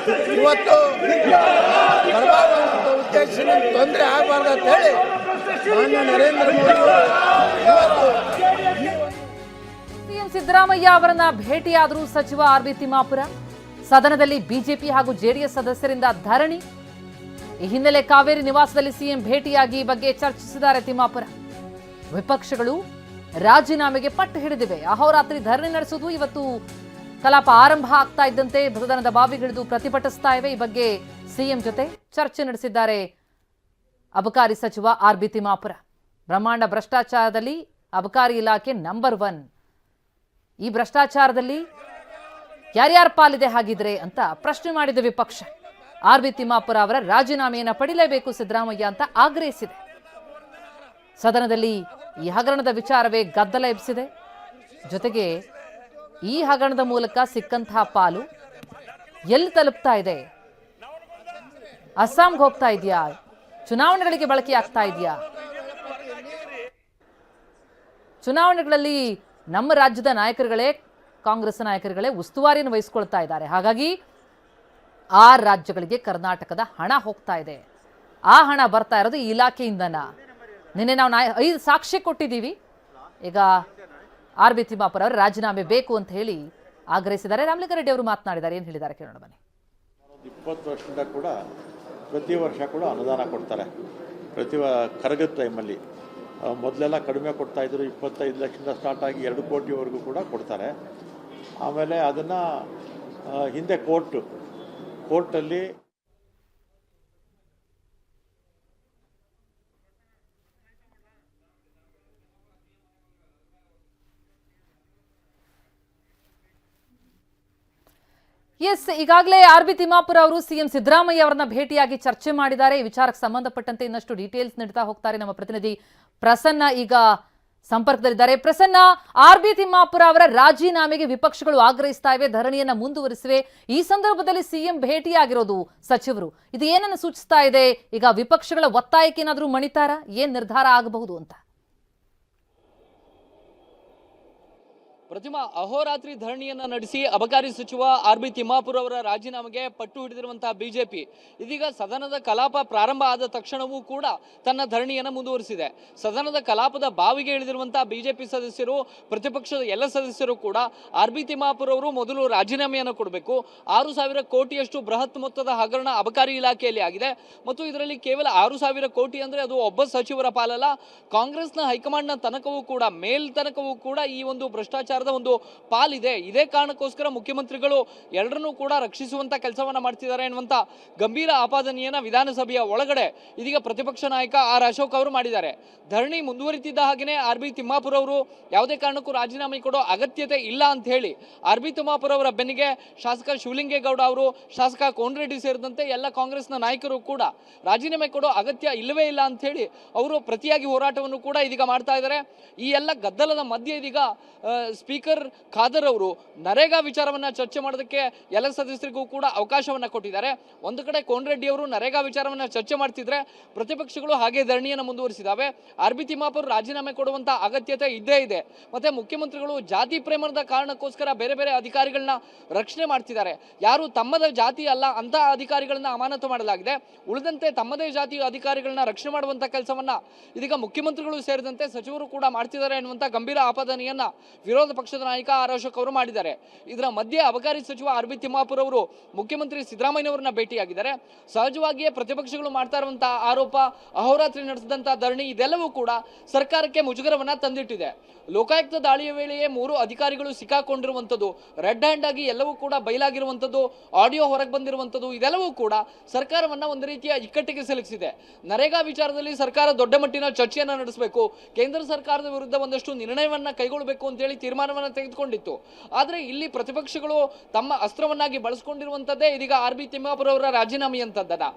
ಇವತ್ತು ಬರಬಾರದಂತ ಉದ್ದೇಶದಿಂದ ತೊಂದರೆ ಆಗಬಾರ್ದು ಅಂತ ಹೇಳಿ ಮಾನ್ಯ ನರೇಂದ್ರ ಮೋದಿ ಇವತ್ತು ಸಿಎಂ ಸಿದ್ದರಾಮಯ್ಯ ಅವರನ್ನ ಭೇಟಿಯಾದರೂ ಸಚಿವ ಆರ್.ಬಿ. ತಿಮ್ಮಾಪುರ. ಸದನದಲ್ಲಿ ಬಿಜೆಪಿ ಹಾಗೂ ಜೆಡಿಎಸ್ ಸದಸ್ಯರಿಂದ ಧರಣಿ. ಈ ಹಿನ್ನೆಲೆ ಕಾವೇರಿ ನಿವಾಸದಲ್ಲಿ ಸಿಎಂ ಭೇಟಿಯಾಗಿ ಈ ಬಗ್ಗೆ ಚರ್ಚಿಸಿದ್ದಾರೆ ತಿಮ್ಮಾಪುರ. ವಿಪಕ್ಷಗಳು ರಾಜೀನಾಮೆಗೆ ಪಟ್ಟು ಹಿಡಿದಿವೆ. ಅಹೋರಾತ್ರಿ ಧರಣಿ ನಡೆಸುವುದು. ಇವತ್ತು ಕಲಾಪ ಆರಂಭ ಆಗ್ತಾ ಇದ್ದಂತೆ ಸದನದ ಬಾವಿಗಿಳಿದು ಪ್ರತಿಭಟಿಸ್ತಾ ಇವೆ. ಈ ಬಗ್ಗೆ ಸಿಎಂ ಜೊತೆ ಚರ್ಚೆ ನಡೆಸಿದ್ದಾರೆ ಅಬಕಾರಿ ಸಚಿವ ಆರ್.ಬಿ. ತಿಮ್ಮಾಪುರ. ಬ್ರಹ್ಮಾಂಡ ಭ್ರಷ್ಟಾಚಾರದಲ್ಲಿ ಅಬಕಾರಿ ಇಲಾಖೆ ನಂಬರ್ 1. ಈ ಭ್ರಷ್ಟಾಚಾರದಲ್ಲಿ ಯಾರ್ಯಾರ ಪಾಲಿದೆ ಹಾಗಿದ್ರೆ ಅಂತ ಪ್ರಶ್ನೆ ಮಾಡಿದ ವಿಪಕ್ಷ ಆರ್.ಬಿ. ತಿಮ್ಮಾಪುರ ಅವರ ರಾಜೀನಾಮೆಯನ್ನು ಪಡಿಲೇಬೇಕು ಸಿದ್ದರಾಮಯ್ಯ ಅಂತ ಆಗ್ರಹಿಸಿದೆ. ಸದನದಲ್ಲಿ ಈ ಹಗರಣದ ವಿಚಾರವೇ ಗದ್ದಲ ಎಬ್ಬಿಸಿದೆ. ಜೊತೆಗೆ ಈ ಹಗರಣದ ಮೂಲಕ ಸಿಕ್ಕಂತಹ ಪಾಲು ಎಲ್ಲಿ ತಲುಪ್ತಾ ಇದೆ? ಅಸ್ಸಾಂಗೆ ಹೋಗ್ತಾ ಇದೆಯಾ? ಚುನಾವಣೆಗಳಿಗೆ ಬಳಕೆ ಆಗ್ತಾ ಇದೆಯಾ? ಚುನಾವಣೆಗಳಲ್ಲಿ ನಮ್ಮ ರಾಜ್ಯದ ನಾಯಕರುಗಳೇ, ಕಾಂಗ್ರೆಸ್ ನಾಯಕರುಗಳೇ ಉಸ್ತುವಾರಿಯನ್ನು ವಹಿಸಿಕೊಳ್ತಾ ಇದ್ದಾರೆ. ಹಾಗಾಗಿ ಆ ರಾಜ್ಯಗಳಿಗೆ ಕರ್ನಾಟಕದ ಹಣ ಹೋಗ್ತಾ ಇದೆ. ಆ ಹಣ ಬರ್ತಾ ಇರೋದು ಈ ಇಲಾಖೆಯಿಂದನ. ನಿನ್ನೆ ನಾವು 5 ಸಾಕ್ಷಿ ಕೊಟ್ಟಿದ್ದೀವಿ. ಈಗ ಆರ್.ಬಿ. ತಿಮ್ಮಾಪುರ ಅವರು ರಾಜೀನಾಮೆ ಬೇಕು ಅಂತ ಹೇಳಿ ಆಗ್ರಹಿಸಿದ್ದಾರೆ. ರಾಮಲಿಂಗಾರೆಡ್ಡಿ ಅವರು ಮಾತನಾಡಿದ್ದಾರೆ. ಏನು ಹೇಳಿದ್ದಾರೆ ಕೇಳೋಣ ಬನ್ನಿ. 20 ವರ್ಷದಿಂದ ಕೂಡ ಪ್ರತಿ ವರ್ಷ ಕೂಡ ಅನುದಾನ ಕೊಡ್ತಾರೆ. ಕರಗದ ಟೈಮಲ್ಲಿ ಮೊದಲೆಲ್ಲ ಕಡಿಮೆ ಕೊಡ್ತಾಯಿದ್ರು, 25 ಲಕ್ಷದಿಂದ ಸ್ಟಾರ್ಟ್ ಆಗಿ 2 ಕೋಟಿವರೆಗೂ ಕೂಡ ಕೊಡ್ತಾರೆ. ಆಮೇಲೆ ಅದನ್ನು ಹಿಂದೆ ಕೋರ್ಟಲ್ಲಿ ಎಸ್, ಈಗಾಗಲೇ ಆರ್.ಬಿ. ತಿಮ್ಮಾಪುರ ಅವರು ಸಿಎಂ ಸಿದ್ದರಾಮಯ್ಯ ಅವರನ್ನ ಭೇಟಿಯಾಗಿ ಚರ್ಚೆ ಮಾಡಿದ್ದಾರೆ. ಈ ವಿಚಾರಕ್ಕೆ ಸಂಬಂಧಪಟ್ಟಂತೆ ಇನ್ನಷ್ಟು ಡೀಟೇಲ್ಸ್ ನೀಡ್ತಾ ಹೋಗ್ತಾರೆ ನಮ್ಮ ಪ್ರತಿನಿಧಿ ಪ್ರಸನ್ನ. ಈಗ ಸಂಪರ್ಕದಲ್ಲಿದ್ದಾರೆ. ಪ್ರಸನ್ನ, ಆರ್.ಬಿ. ತಿಮ್ಮಾಪುರ ಅವರ ರಾಜೀನಾಮೆಗೆ ವಿಪಕ್ಷಗಳು ಆಗ್ರಹಿಸ್ತಾ ಇವೆ, ಧರಣಿಯನ್ನ ಮುಂದುವರಿಸಿವೆ. ಈ ಸಂದರ್ಭದಲ್ಲಿ ಸಿಎಂ ಭೇಟಿಯಾಗಿರೋದು ಸಚಿವರು, ಇದು ಏನನ್ನು ಸೂಚಿಸ್ತಾ ಇದೆ? ಈಗ ವಿಪಕ್ಷಗಳ ಒತ್ತಾಯಕ್ಕೆ ಏನಾದರೂ ಮಣಿತಾರಾ? ಏನ್ ನಿರ್ಧಾರ ಆಗಬಹುದು ಅಂತ? ಪ್ರತಿಮಾ, ಅಹೋರಾತ್ರಿ ಧರಣಿಯನ್ನ ನಡೆಸಿ ಅಬಕಾರಿ ಸಚಿವ ಆರ್.ಬಿ. ತಿಮ್ಮಾಪುರ ಅವರ ರಾಜೀನಾಮೆಗೆ ಪಟ್ಟು ಹಿಡಿದಿರುವಂತಹ ಬಿಜೆಪಿ ಇದೀಗ ಸದನದ ಕಲಾಪ ಪ್ರಾರಂಭ ಆದ ತಕ್ಷಣವೂ ಕೂಡ ತನ್ನ ಧರಣಿಯನ್ನ ಮುಂದುವರಿಸಿದೆ. ಸದನದ ಕಲಾಪದ ಬಾವಿಗೆ ಇಳಿದಿರುವಂತಹ ಬಿಜೆಪಿ ಸದಸ್ಯರು, ಪ್ರತಿಪಕ್ಷದ ಎಲ್ಲ ಸದಸ್ಯರು ಕೂಡ ಆರ್.ಬಿ. ತಿಮ್ಮಾಪುರ ಅವರು ಮೊದಲು ರಾಜೀನಾಮೆಯನ್ನು ಕೊಡಬೇಕು, 6,000 ಕೋಟಿಯಷ್ಟು ಬೃಹತ್ ಮೊತ್ತದ ಹಗರಣ ಅಬಕಾರಿ ಇಲಾಖೆಯಲ್ಲಿ ಆಗಿದೆ ಮತ್ತು ಇದರಲ್ಲಿ ಕೇವಲ 6,000 ಕೋಟಿ ಅಂದ್ರೆ ಅದು ಒಬ್ಬ ಸಚಿವರ ಪಾಲಲ್ಲ, ಕಾಂಗ್ರೆಸ್ನ ಹೈಕಮಾಂಡ್ನ ತನಕವೂ ಕೂಡ, ಮೇಲ್ ತನಕವೂ ಕೂಡ ಈ ಒಂದು ಭ್ರಷ್ಟಾಚಾರ ಒಂದು ಪಾಲಿದೆ. ಇದೇ ಕಾರಣಕ್ಕೋಸ್ಕರ ಮುಖ್ಯಮಂತ್ರಿಗಳು ಎಲ್ಲರನ್ನೂ ಕೂಡ ರಕ್ಷಿಸುವಂತ ಕೆಲಸವನ್ನ ಮಾಡ್ತಿದ್ದಾರೆ ಎನ್ನುವಂತ ಗಂಭೀರ ಆಪಾದನೆಯನ್ನ ವಿಧಾನಸಭೆಯ ಒಳಗಡೆ ಇದೀಗ ಪ್ರತಿಪಕ್ಷ ನಾಯಕ ಆರ್ ಅಶೋಕ್ ಅವರು ಮಾಡಿದ್ದಾರೆ. ಧರಣಿ ಮುಂದುವರಿತಿದ್ದ ಹಾಗೆಯೇ ಆರ್.ಬಿ. ತಿಮ್ಮಾಪುರ ಅವರು ಯಾವುದೇ ಕಾರಣಕ್ಕೂ ರಾಜೀನಾಮೆ ಕೊಡೋ ಅಗತ್ಯತೆ ಇಲ್ಲ ಅಂತ ಹೇಳಿ ಆರ್.ಬಿ. ತಿಮ್ಮಾಪುರ ಅವರ ಬೆನ್ನಿಗೆ ಶಾಸಕ ಶಿವಲಿಂಗೇಗೌಡ ಅವರು, ಶಾಸಕ ಕೋನರೆಡ್ಡಿ ಸೇರಿದಂತೆ ಎಲ್ಲ ಕಾಂಗ್ರೆಸ್ನ ನಾಯಕರು ಕೂಡ ರಾಜೀನಾಮೆ ಕೊಡೋ ಅಗತ್ಯ ಇಲ್ಲವೇ ಇಲ್ಲ ಅಂತ ಹೇಳಿ ಅವರು ಪ್ರತಿಯಾಗಿ ಹೋರಾಟವನ್ನು ಕೂಡ ಇದೀಗ ಮಾಡ್ತಾ ಇದ್ದಾರೆ. ಈ ಎಲ್ಲ ಗದ್ದಲದ ಮಧ್ಯೆ ಇದೀಗ ಸ್ಪೀಕರ್ ಖಾದರ್ ಅವರು ನರೇಗಾ ವಿಚಾರವನ್ನ ಚರ್ಚೆ ಮಾಡೋದಕ್ಕೆ ಎಲ್ಲ ಸದಸ್ಯರಿಗೂ ಕೂಡ ಅವಕಾಶವನ್ನ ಕೊಟ್ಟಿದ್ದಾರೆ. ಒಂದು ಕಡೆ ಕೋನರೆಡ್ಡಿ ಅವರು ನರೇಗಾ ವಿಚಾರವನ್ನ ಚರ್ಚೆ ಮಾಡ್ತಿದ್ರೆ, ಪ್ರತಿಪಕ್ಷಗಳು ಹಾಗೆ ಧರಣಿಯನ್ನು ಮುಂದುವರಿಸಿದಾವೆ. ಆರ್.ಬಿ. ತಿಮ್ಮಾಪುರ ರಾಜೀನಾಮೆ ಕೊಡುವಂತ ಅಗತ್ಯತೆ ಇದ್ದೇ ಇದೆ. ಮತ್ತೆ ಮುಖ್ಯಮಂತ್ರಿಗಳು ಜಾತಿ ಪ್ರೇಮದ ಕಾರಣಕ್ಕೋಸ್ಕರ ಬೇರೆ ಬೇರೆ ಅಧಿಕಾರಿಗಳನ್ನ ರಕ್ಷಣೆ ಮಾಡ್ತಿದ್ದಾರೆ. ಯಾರು ತಮ್ಮದ ಜಾತಿ ಅಲ್ಲ ಅಂತ ಅಧಿಕಾರಿಗಳನ್ನ ಅಮಾನತು ಮಾಡಲಾಗಿದೆ, ಉಳಿದಂತೆ ತಮ್ಮದೇ ಜಾತಿಯ ಅಧಿಕಾರಿಗಳನ್ನ ರಕ್ಷಣೆ ಮಾಡುವಂತ ಕೆಲಸವನ್ನ ಇದೀಗ ಮುಖ್ಯಮಂತ್ರಿಗಳು ಸೇರಿದಂತೆ ಸಚಿವರು ಕೂಡ ಮಾಡ್ತಿದ್ದಾರೆ ಎನ್ನುವಂತ ಗಂಭೀರ ಆಪಾದನೆಯನ್ನ ವಿರೋಧ ಪಕ್ಷದ ನಾಯಕ ಆರ್ ಅಶೋಕ್ ಅವರು ಮಾಡಿದ್ದಾರೆ. ಇದರ ಮಧ್ಯೆ ಅಬಕಾರಿ ಸಚಿವ ಆರ್.ಬಿ. ತಿಮ್ಮಾಪುರ ಅವರು ಮುಖ್ಯಮಂತ್ರಿ ಸಿದ್ದರಾಮಯ್ಯನವರನ್ನ ಭೇಟಿಯಾಗಿದ್ದಾರೆ. ಸಹಜವಾಗಿಯೇ ಪ್ರತಿಪಕ್ಷಗಳು ಮಾಡ್ತಾ ಇರುವಂತಹ ಆರೋಪ, ಅಹೋರಾತ್ರಿ ನಡೆಸಿದಂತಹ ಧರಣಿ, ಇದೆಲ್ಲವೂ ಕೂಡ ಸರ್ಕಾರಕ್ಕೆ ಮುಜುಗರವನ್ನ ತಂದಿಟ್ಟಿದೆ. ಲೋಕಾಯುಕ್ತ ದಾಳಿಯ ವೇಳೆಯೇ 3 ಅಧಿಕಾರಿಗಳು ಸಿಕ್ಕಾಕೊಂಡಿರುವಂಥದ್ದು, ರೆಡ್ ಹ್ಯಾಂಡ್ ಆಗಿ ಎಲ್ಲವೂ ಕೂಡ ಬಯಲಾಗಿರುವಂಥದ್ದು, ಆಡಿಯೋ ಹೊರಗೆ ಬಂದಿರುವಂಥದ್ದು, ಇದೆಲ್ಲವೂ ಕೂಡ ಸರ್ಕಾರವನ್ನ ಒಂದು ರೀತಿಯ ಇಕ್ಕಟ್ಟಿಗೆ ಸಿಲುಕಿಸಿದೆ. ನರೇಗಾ ವಿಚಾರದಲ್ಲಿ ಸರ್ಕಾರ ದೊಡ್ಡ ಮಟ್ಟಿನ ಚರ್ಚೆಯನ್ನ ನಡೆಸಬೇಕು, ಕೇಂದ್ರ ಸರ್ಕಾರದ ವಿರುದ್ಧ ಒಂದಷ್ಟು ನಿರ್ಣಯವನ್ನ ಕೈಗೊಳ್ಳಬೇಕು ಅಂತೇಳಿ ತೀರ್ಮಾನವನ್ನ ತೆಗೆದುಕೊಂಡಿತ್ತು. ಆದ್ರೆ ಇಲ್ಲಿ ಪ್ರತಿಪಕ್ಷಗಳು ತಮ್ಮ ಅಸ್ತ್ರವನ್ನಾಗಿ ಬಳಸಿಕೊಂಡಿರುವಂತದ್ದೇ ಇದೀಗ ಆರ್.ಬಿ. ತಿಮ್ಮಾಪುರ ಅವರ ರಾಜೀನಾಮೆಯಂತದ್ದನ್ನ.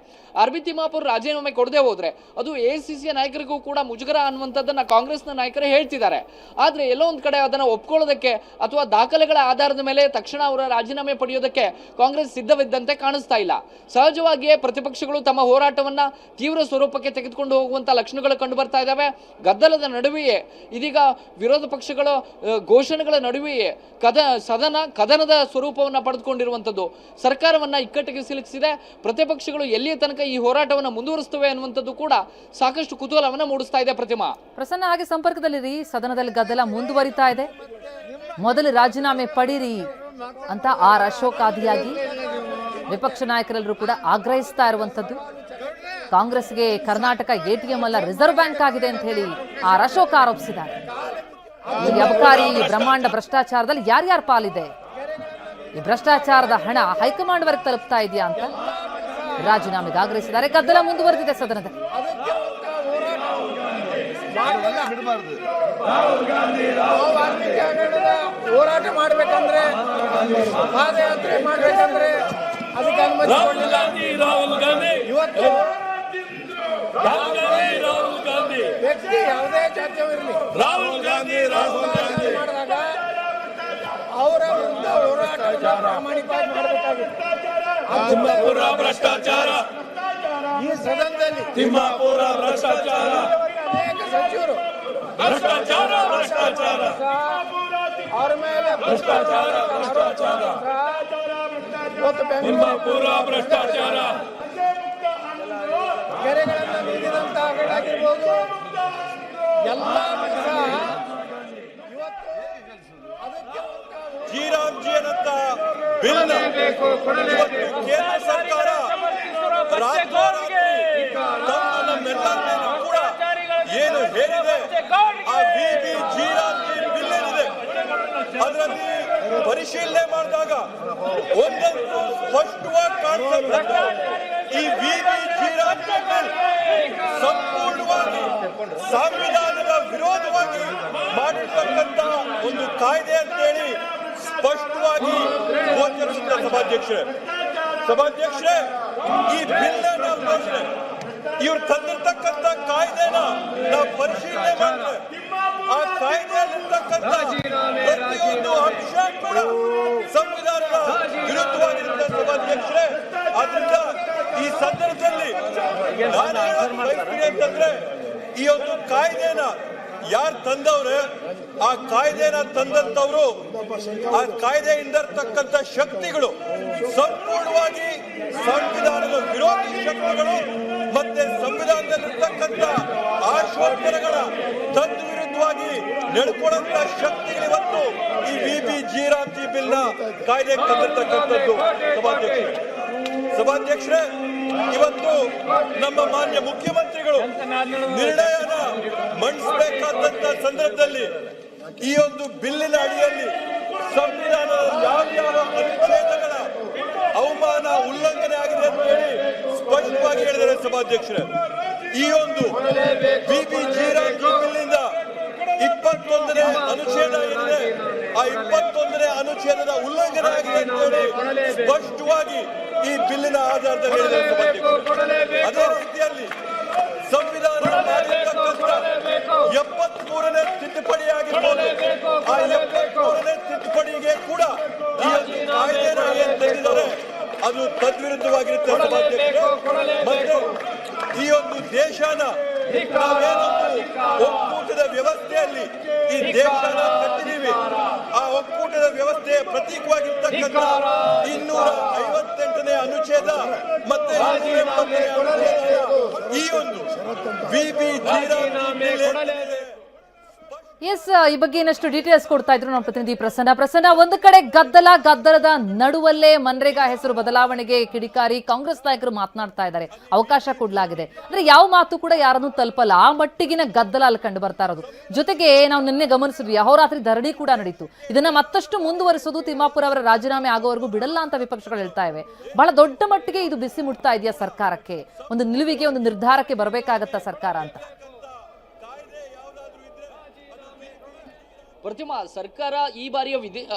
ಆರ್.ಬಿ. ತಿಮ್ಮಾಪುರ ರಾಜೀನಾಮೆ ಕೊಡದೆ ಹೋದ್ರೆ ಅದು ಎಐಸಿಸಿಯ ನಾಯಕರಿಗೂ ಕೂಡ ಮುಜುಗರ ಅನ್ನುವಂಥದ್ದನ್ನ ಕಾಂಗ್ರೆಸ್ನ ನಾಯಕರೇ ಹೇಳ್ತಿದ್ದಾರೆ. ಆದ್ರೆ ಎಲ್ಲೋ ಒಂದ್ ಕಡೆ ಅದನ್ನ ಒಪ್ಕೊಳ್ಳೋದಕ್ಕೆ ಅಥವಾ ದಾಖಲೆಗಳ ಆಧಾರದ ಮೇಲೆ ತಕ್ಷಣ ಅವರ ರಾಜೀನಾಮೆ ಪಡೆಯೋದಕ್ಕೆ ಕಾಂಗ್ರೆಸ್ ಸಿದ್ಧವಿದ್ದಂತೆ ಕಾಣಿಸ್ತಾ ಇಲ್ಲ. ಸಹಜವಾಗಿಯೇ ಪ್ರತಿಪಕ್ಷಗಳು ತಮ್ಮ ಹೋರಾಟವನ್ನ ತೀವ್ರ ಸ್ವರೂಪಕ್ಕೆ ತೆಗೆದುಕೊಂಡು ಹೋಗುವಂತ ಲಕ್ಷಣಗಳು ಕಂಡು ಬರ್ತಾ ಇದ್ದಾವೆ. ಗದ್ದಲದ ನಡುವೆಯೇ ಇದೀಗ ವಿರೋಧ ಪಕ್ಷಗಳ ಘೋಷಣೆಗಳ ನಡುವೆಯೇ ಸದನ ಕದನದ ಸ್ವರೂಪವನ್ನು ಪಡೆದುಕೊಂಡಿರುವಂಥದ್ದು ಸರ್ಕಾರವನ್ನ ಇಕ್ಕಟ್ಟಿಗೆ ಸಿಲುಕಿಸಿದೆ. ಪ್ರತಿಪಕ್ಷಗಳು ಎಲ್ಲಿಯ ತನಕ ಈ ಹೋರಾಟವನ್ನು ಮುಂದುವರಿಸುತ್ತವೆ ಅನ್ನುವಂಥದ್ದು ಕೂಡ ಸಾಕಷ್ಟು ಕುತೂಹಲವನ್ನು ಮೂಡಿಸ್ತಾ ಇದೆ. ಪ್ರತಿಮಾ, ಪ್ರಸನ್ನ, ಹಾಗೆ ಸಂಪರ್ಕದಲ್ಲಿರಿ. ಸದನದಲ್ಲಿ ಗದ್ದಲ ಮುಂದುವರಿತಾ ಇದೆ. ಮೊದಲು ರಾಜೀನಾಮೆ ಪಡೀರಿ ಅಂತ ಆರ್ ಅಶೋಕ್ ಆದಿಯಾಗಿ ವಿಪಕ್ಷ ನಾಯಕರೆಲ್ಲರೂ ಕೂಡ ಆಗ್ರಹಿಸ್ತಾ ಇರುವಂತದ್ದು. ಕಾಂಗ್ರೆಸ್ಗೆ ಕರ್ನಾಟಕ ಎಟಿಎಂ ಅಲ್ಲ, ರಿಸರ್ವ್ ಬ್ಯಾಂಕ್ ಆಗಿದೆ ಅಂತ ಹೇಳಿ ಆರ್ ಅಶೋಕ್ ಆರೋಪಿಸಿದ್ದಾರೆ. ಈ ಅಬಕಾರಿ ಬ್ರಹ್ಮಾಂಡ ಭ್ರಷ್ಟಾಚಾರದಲ್ಲಿ ಯಾರ್ಯಾರ ಪಾಲಿದೆ, ಈ ಭ್ರಷ್ಟಾಚಾರದ ಹಣ ಹೈಕಮಾಂಡ್ ವರೆಗೆ ತಲುಪ್ತಾ ಇದೆಯಾ ಅಂತ ರಾಜೀನಾಮೆಗೆ ಆಗ್ರಹಿಸಿದ್ದಾರೆ. ಗದ್ದಲ ಮುಂದುವರೆದಿದೆ ಸದನದಲ್ಲಿ. ಹೋರಾಟ ಮಾಡಬೇಕಂದ್ರೆ, ಪಾದಯಾತ್ರೆ ಮಾಡಬೇಕಂದ್ರೆ ಅದಕ್ಕೆ ಅನುಮತಿ ಕೊಡಲಿಲ್ಲ. ಇವತ್ತು ವ್ಯಕ್ತಿ ಯಾವುದೇ ಜಾತಿಯವಿರಲಿ ರಾಹುಲ್ ಗಾಂಧಿ ಮಾಡಿದಾಗ ಅವರ ವಿರುದ್ಧ ಹೋರಾಟ ಪ್ರಾಮಾಣಿಕವಾಗಿ ಮಾಡಬೇಕಾಗಿತ್ತು. ತಿಮ್ಮಾಪುರ ಭ್ರಷ್ಟಾಚಾರ, ಈ ಸದನದಲ್ಲಿ ತಿಮ್ಮಾಪುರ ಭ್ರಷ್ಟಾಚಾರ, ಅನೇಕ ಸಚಿವರು ಭ್ರಷ್ಟಾಚಾರ ಭ್ರಷ್ಟಾಚಾರ, ಅವರ ಮೇಲೆ ಭ್ರಷ್ಟಾಚಾರ ಭ್ರಷ್ಟಾಚಾರ, ತಿಮ್ಮಾಪುರ ಭ್ರಷ್ಟಾಚಾರ, ಕೆರೆಗಳನ್ನು ನೀಡಿದಂತಾಗಿರ್ಬೋದು, ಎಲ್ಲ ಜೀರಾಂಜಿಯನಂತ ಬಿಲ್ ಕೇಂದ್ರ ಸರ್ಕಾರ ರಾಜ್ಯ ನಮ್ಮೆಲ್ಲರ ಆ VBGRT ಬಿಲ್ ಏನಿದೆ ಅದರಲ್ಲಿ ಪರಿಶೀಲನೆ ಮಾಡಿದಾಗ ಒಂದಂತೂ ಸ್ಪಷ್ಟವಾಗಿ ಕಾಣಿಸುತ್ತೆ, ಈ VBGRT ಬಿಲ್ ಸಂಪೂರ್ಣವಾಗಿ ಸಂವಿಧಾನದ ವಿರೋಧವಾಗಿ ಮಾಡಿರ್ತಕ್ಕಂಥ ಒಂದು ಕಾಯ್ದೆ ಅಂತೇಳಿ ಸ್ಪಷ್ಟವಾಗಿ ಗೋಚರಿಸುತ್ತೆ. ಸಭಾಧ್ಯಕ್ಷರೇ, ಈ ಬಿಲ್ ನಾವು ನೋಡಿದ್ರೆ ಇವ್ರು ತಂದಿರ್ತಕ್ಕಂಥ ಕಾಯ್ದೆನ ನಾವು ಪರಿಶೀಲನೆ ಮಾಡಿದ್ರೆ ಆ ಕಾಯ್ದೆಯಲ್ಲಿರ್ತಕ್ಕಂಥ ಪ್ರತಿಯೊಂದು ಅಂಶ ಕೂಡ ಸಂವಿಧಾನದ ವಿರುದ್ಧವಾಗಿರುತ್ತೆ. ಸಭಾಧ್ಯಕ್ಷರೇ, ಆದ್ರಿಂದ ಈ ಸಂದರ್ಭದಲ್ಲಿ ನಾನು ಹೇಳೋದು ಬಯಸ್ತೀನಿ ಅಂತಂದ್ರೆ, ಈ ಒಂದು ಕಾಯ್ದೆನ ಯಾರು ತಂದವ್ರೆ, ಆ ಕಾಯ್ದೆನ ತಂದಂತವ್ರು, ಆ ಕಾಯ್ದೆಯಿಂದ ಇರ್ತಕ್ಕಂಥ ಶಕ್ತಿಗಳು ಸಂಪೂರ್ಣವಾಗಿ ಸಂವಿಧಾನದ ವಿರೋಧಿ ಶಕ್ತಿಗಳು ಮತ್ತೆ ಸಂವಿಧಾನದಲ್ಲಿರ್ತಕ್ಕಂಥ ಆಶೋತ್ತರಗಳ ತದ್ವಿರುದ್ಧವಾಗಿ ನಡ್ಕೊಳ್ಳುವಂತ ಶಕ್ತಿಗಳು ಇವತ್ತು ಈ VBGRT ಬಿಲ್ ನ ಕಾಯ್ದೆ ತಂದಿರ್ತಕ್ಕಂಥದ್ದು. ಸಭಾಧ್ಯಕ್ಷರೇ, ಇವತ್ತು ನಮ್ಮ ಮಾನ್ಯ ಮುಖ್ಯಮಂತ್ರಿಗಳು ನಿರ್ಣಯನ ಮಂಡಿಸಬೇಕಾದಂತ ಸಂದರ್ಭದಲ್ಲಿ ಈ ಒಂದು ಬಿಲ್ಲಿನ ಅಡಿಯಲ್ಲಿ ಸಂವಿಧಾನದ ಯಾವ್ಯಾವ ಅನುಚ್ಛೇದಗಳ ಅವಮಾನ ಉಲ್ಲಂಘನೆ ಆಗಿದೆ ಅಂತ ಹೇಳಿ ಸ್ಪಷ್ಟವಾಗಿ ಹೇಳಿದ್ದಾರೆ. ಸಭಾಧ್ಯಕ್ಷರೇ, ಈ ಒಂದು VBGRT ಬಿಲ್ಲಿಂದ 21ನೇ ಅನುಚ್ಛೇದ ಏನಿದೆ, ಆ 21ನೇ ಅನುಚ್ಛೇದದ ಉಲ್ಲಂಘನೆ ಆಗಿದೆ ಅಂತ ಹೇಳಿ ಸ್ಪಷ್ಟವಾಗಿ ಈ ಬಿಲ್ಲಿನ ಆಧಾರದಲ್ಲಿ ಹೇಳಿದ್ದಾರೆ. ಅದೇ ರೀತಿಯಲ್ಲಿ ಸಂವಿಧಾನ ಮಾಡಿರ್ತಕ್ಕಂಥ 73ನೇ ತಿದ್ದುಪಡಿ ಆಗಿರ್ಬೋದು, ಆ 73ನೇ ತಿದ್ದುಪಡಿಗೆ ಕೂಡ ಈ ಒಂದು ಕಾಯ್ದೆನ ಏನ್ ತಂದಿದ್ದಾರೆ ಅದು ತದ್ವಿರುದ್ಧವಾಗಿರುತ್ತೆ. ಮತ್ತೆ ಈ ಒಂದು ದೇಶನ ನಾವೇನೊಂದು ಒಕ್ಕೂಟದ ವ್ಯವಸ್ಥೆಯಲ್ಲಿ ಈ ದೇಶನ ಕಟ್ಟಿದೀವಿ, ಆ ಒಕ್ಕೂಟದ ವ್ಯವಸ್ಥೆಯ ಪ್ರತೀಕವಾಗಿರ್ತಕ್ಕಂಥ 258ನೇ ಅನುಚ್ಛೇದ ಮತ್ತೆ 270ನೇ ಅನುಚ್ಛೇದ ಈ ಒಂದು VBGRT ಎಸ್, ಈ ಬಗ್ಗೆ ಇನ್ನಷ್ಟು ಡೀಟೇಲ್ಸ್ ಕೊಡ್ತಾ ಇದ್ರು ನಮ್ಮ ಪ್ರತಿನಿಧಿ ಪ್ರಸನ್ನ. ಒಂದು ಕಡೆ ಗದ್ದಲದ ನಡುವಲ್ಲೇ ಮನ್ರೇಗಾ ಹೆಸರು ಬದಲಾವಣೆಗೆ ಕಿಡಿಕಾರಿ ಕಾಂಗ್ರೆಸ್ ನಾಯಕರು ಮಾತನಾಡ್ತಾ ಇದ್ದಾರೆ. ಅವಕಾಶ ಕೊಡಲಾಗಿದೆ ಅಂದ್ರೆ ಯಾವ ಮಾತು ಕೂಡ ಯಾರನ್ನೂ ತಲುಪಲ್ಲ, ಆ ಮಟ್ಟಿಗಿನ ಗದ್ದಲ ಅಲ್ಲಿ ಕಂಡು ಬರ್ತಾ ಇರೋದು. ಜೊತೆಗೆ ನಾವು ನಿನ್ನೆ ಗಮನಿಸಿದ್ವಿ, ಅಹೋರಾತ್ರಿ ಧರಣಿ ಕೂಡ ನಡೀತು. ಇದನ್ನ ಮತ್ತಷ್ಟು ಮುಂದುವರಿಸೋದು ತಿಮ್ಮಾಪುರ ಅವರ ರಾಜೀನಾಮೆ ಆಗೋವರೆಗೂ ಬಿಡಲ್ಲ ಅಂತ ವಿಪಕ್ಷಗಳು ಹೇಳ್ತಾ ಇವೆ. ಬಹಳ ದೊಡ್ಡ ಮಟ್ಟಿಗೆ ಇದು ಬಿಸಿ ಮುಟ್ತಾ ಇದೆಯಾ ಸರ್ಕಾರಕ್ಕೆ? ಒಂದು ನಿಲುವಿಗೆ, ಒಂದು ನಿರ್ಧಾರಕ್ಕೆ ಬರಬೇಕಾಗತ್ತಾ ಸರ್ಕಾರ ಅಂತ? ಪ್ರತಿಮಾ, ಸರ್ಕಾರ ಈ ಬಾರಿಯ